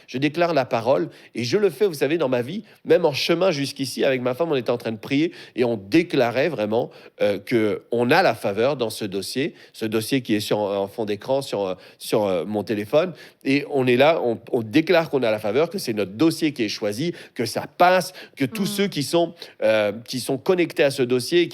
la parole, et je le fais, vous savez, dans ma vie, même en chemin jusqu'ici, avec ma femme, on était en train de prier, et on déclarait vraiment qu'on a la faveur dans ce dossier qui est en fond d'écran sur mon téléphone, et on est là, on déclare qu'on a la faveur, que c'est notre dossier qui est choisi, que ça passe, que tous ceux qui sont connectés à ce dossier,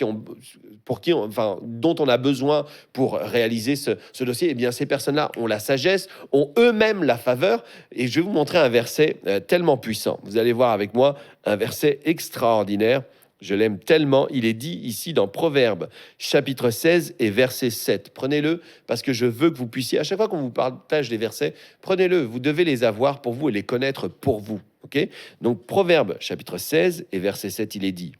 dont on a besoin pour réaliser ce dossier, eh bien ces personnes-là ont la sagesse, ont eux-mêmes la faveur. Et je vais vous montrer un verset tellement puissant. Vous allez voir avec moi un verset extraordinaire. Je l'aime tellement. Il est dit ici dans Proverbes, chapitre 16 et verset 7. Prenez-le parce que je veux que vous puissiez, à chaque fois qu'on vous partage les versets, prenez-le. Vous devez les avoir pour vous et les connaître pour vous. Okay. Donc Proverbes, chapitre 16 et verset 7, il est dit: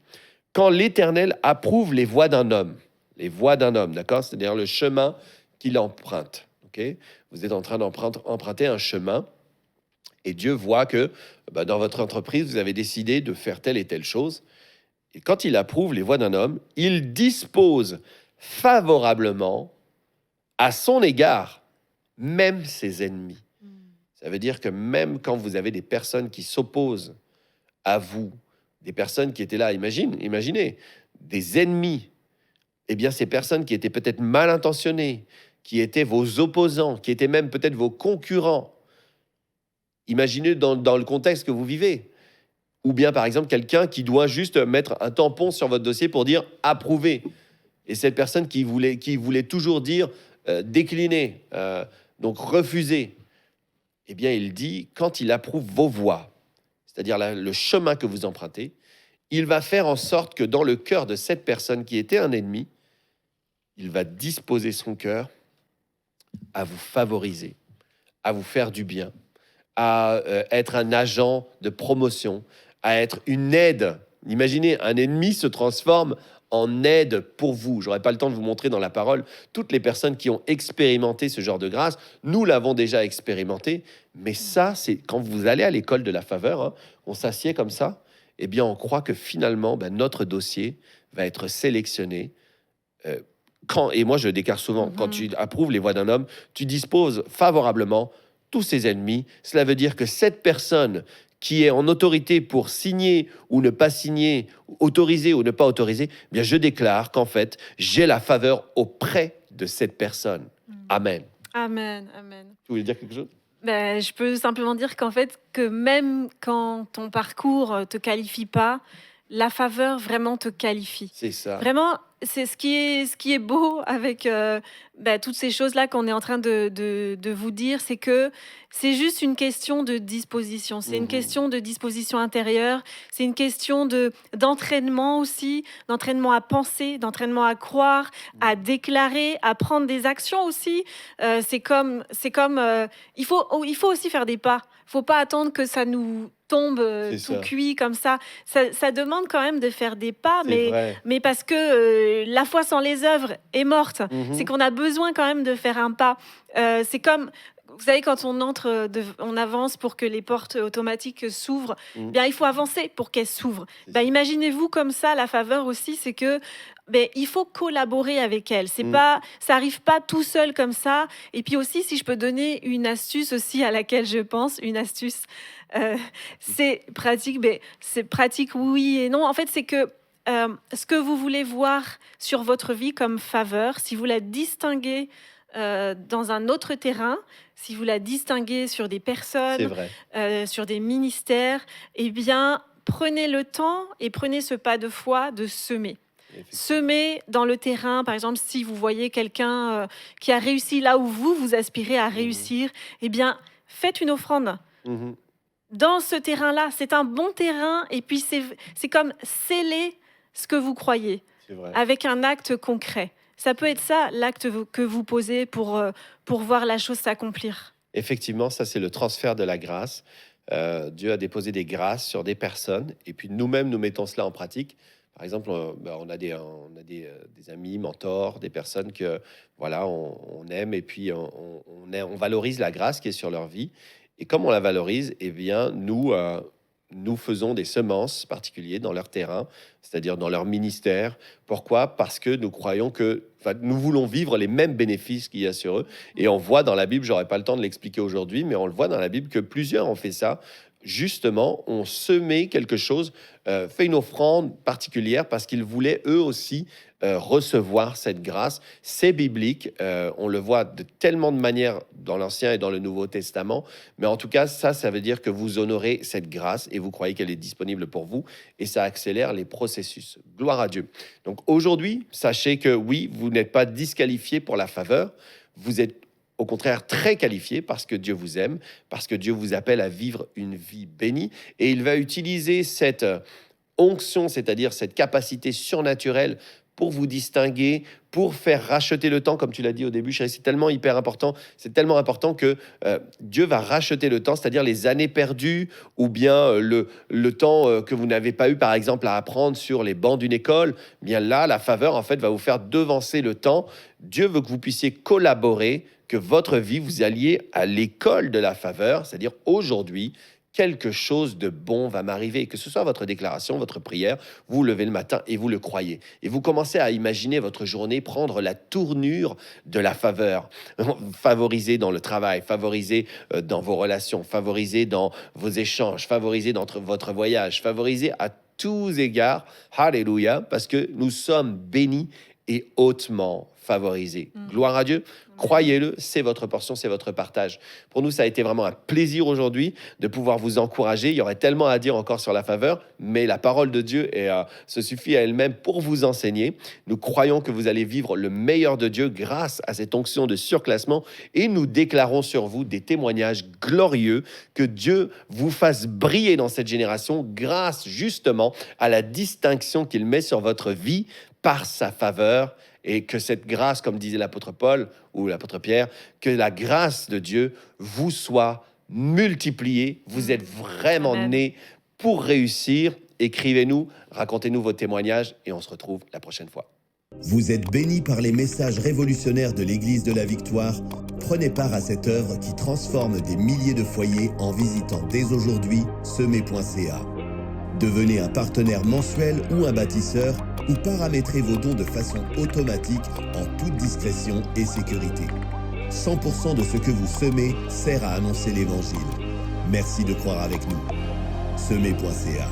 quand l'Éternel approuve les voies d'un homme, d'accord, c'est-à-dire le chemin qu'il emprunte. Okay, vous êtes en train d'emprunter un chemin, et Dieu voit que dans votre entreprise, vous avez décidé de faire telle et telle chose. Et quand il approuve les voies d'un homme, il dispose favorablement à son égard, même ses ennemis. Ça veut dire que même quand vous avez des personnes qui s'opposent à vous, des personnes qui étaient là, imaginez, des ennemis, eh bien ces personnes qui étaient peut-être mal intentionnées, qui étaient vos opposants, qui étaient même peut-être vos concurrents, imaginez dans le contexte que vous vivez. Ou bien, par exemple, quelqu'un qui doit juste mettre un tampon sur votre dossier pour dire « approuvé ». Et cette personne qui voulait toujours dire décliner, donc refuser, eh bien, il dit, quand il approuve vos voies, c'est-à-dire le chemin que vous empruntez, il va faire en sorte que dans le cœur de cette personne qui était un ennemi, il va disposer son cœur à vous favoriser, à vous faire du bien, à être un agent de promotion, à être une aide. Imaginez, un ennemi se transforme en aide pour vous. J'aurais pas le temps de vous montrer dans la parole toutes les personnes qui ont expérimenté ce genre de grâce. Nous l'avons déjà expérimenté, mais ça, c'est quand vous allez à l'école de la faveur, hein, on s'assied comme ça, eh bien, on croit que finalement, notre dossier va être sélectionné. Et moi, je déclare souvent, quand tu approuves les voies d'un homme, tu disposes favorablement tous ses ennemis. Cela veut dire que cette personne qui est en autorité pour signer ou ne pas signer, autoriser ou ne pas autoriser, eh bien je déclare qu'en fait, j'ai la faveur auprès de cette personne. Amen. Amen, amen. Tu voulais dire quelque chose? Je peux simplement dire qu'en fait, que même quand ton parcours te qualifie pas, la faveur vraiment te qualifie. C'est ça. Vraiment, c'est ce qui est beau avec toutes ces choses-là qu'on est en train de vous dire, c'est que c'est juste une question de disposition. C'est une question de disposition intérieure. C'est une question d'entraînement aussi, d'entraînement à penser, d'entraînement à croire, à déclarer, à prendre des actions aussi. C'est comme il faut aussi faire des pas. Il faut pas attendre que ça nous tombe tout cuit comme ça. Ça demande quand même de faire des pas, mais parce que la foi sans les œuvres est morte. C'est qu'on a besoin quand même de faire un pas. C'est comme, vous savez, quand on entre, on avance pour que les portes automatiques s'ouvrent, bien, il faut avancer pour qu'elles s'ouvrent. Imaginez-vous comme ça, la faveur aussi, c'est que il faut collaborer avec elle. C'est pas, ça arrive pas tout seul comme ça. Et puis aussi, si je peux donner une astuce aussi à laquelle je pense, une astuce, c'est pratique, c'est pratique oui et non. En fait, c'est que ce que vous voulez voir sur votre vie comme faveur, si vous la distinguez dans un autre terrain, si vous la distinguez sur des personnes, sur des ministères, eh bien, prenez le temps et prenez ce pas de foi de semer. Semer dans le terrain, par exemple, si vous voyez quelqu'un qui a réussi là où vous aspirez à réussir, eh bien, faites une offrande. Dans ce terrain-là, c'est un bon terrain, et puis c'est comme sceller ce que vous croyez avec un acte concret. Ça peut être ça, l'acte que vous posez pour voir la chose s'accomplir. Effectivement, ça c'est le transfert de la grâce. Dieu a déposé des grâces sur des personnes, et puis nous-mêmes, nous mettons cela en pratique. Par exemple, on a des amis, mentors, des personnes que voilà, on aime, et puis on valorise la grâce qui est sur leur vie. Et comme on la valorise, eh bien, nous nous faisons des semences particulières dans leur terrain, c'est-à-dire dans leur ministère. Pourquoi? Parce que nous croyons que nous voulons vivre les mêmes bénéfices qu'il y a sur eux. Et on voit dans la Bible, j'aurais pas le temps de l'expliquer aujourd'hui, mais on le voit dans la Bible que plusieurs ont fait ça. Justement, ont semé quelque chose, fait une offrande particulière parce qu'ils voulaient eux aussi recevoir cette grâce. C'est biblique, on le voit de tellement de manières dans l'Ancien et dans le Nouveau Testament, mais en tout cas, ça veut dire que vous honorez cette grâce et vous croyez qu'elle est disponible pour vous et ça accélère les processus. Gloire à Dieu. Donc aujourd'hui, sachez que oui, vous n'êtes pas disqualifié pour la faveur, vous êtes au contraire très qualifié parce que Dieu vous aime, parce que Dieu vous appelle à vivre une vie bénie et il va utiliser cette onction, c'est-à-dire cette capacité surnaturelle pour vous distinguer, pour faire racheter le temps, comme tu l'as dit au début, chérie, c'est tellement hyper important, c'est tellement important que Dieu va racheter le temps, c'est-à-dire les années perdues ou bien le temps que vous n'avez pas eu, par exemple, à apprendre sur les bancs d'une école. Bien là, la faveur, en fait, va vous faire devancer le temps. Dieu veut que vous puissiez collaborer, que votre vie, vous alliez à l'école de la faveur, c'est-à-dire aujourd'hui, quelque chose de bon va m'arriver. Que ce soit votre déclaration, votre prière, vous vous levez le matin et vous le croyez. Et vous commencez à imaginer votre journée prendre la tournure de la faveur. Favoriser dans le travail, favoriser dans vos relations, favoriser dans vos échanges, favoriser dans votre voyage, favoriser à tous égards. Alléluia, parce que nous sommes bénis et hautement favorisés. Gloire à Dieu. Croyez-le, c'est votre portion, c'est votre partage. Pour nous, ça a été vraiment un plaisir aujourd'hui de pouvoir vous encourager. Il y aurait tellement à dire encore sur la faveur, mais la parole de Dieu se suffit à elle-même pour vous enseigner. Nous croyons que vous allez vivre le meilleur de Dieu grâce à cette onction de surclassement et nous déclarons sur vous des témoignages glorieux, que Dieu vous fasse briller dans cette génération grâce justement à la distinction qu'il met sur votre vie par sa faveur. Et que cette grâce, comme disait l'apôtre Paul ou l'apôtre Pierre, que la grâce de Dieu vous soit multipliée. Vous êtes vraiment nés pour réussir. Écrivez-nous, racontez-nous vos témoignages et on se retrouve la prochaine fois. Vous êtes bénis par les messages révolutionnaires de l'Église de la Victoire. Prenez part à cette œuvre qui transforme des milliers de foyers en visitant dès aujourd'hui semer.ca. Devenez un partenaire mensuel ou un bâtisseur ou paramétrez vos dons de façon automatique en toute discrétion et sécurité. 100% de ce que vous semez sert à annoncer l'Évangile. Merci de croire avec nous. Semer.ca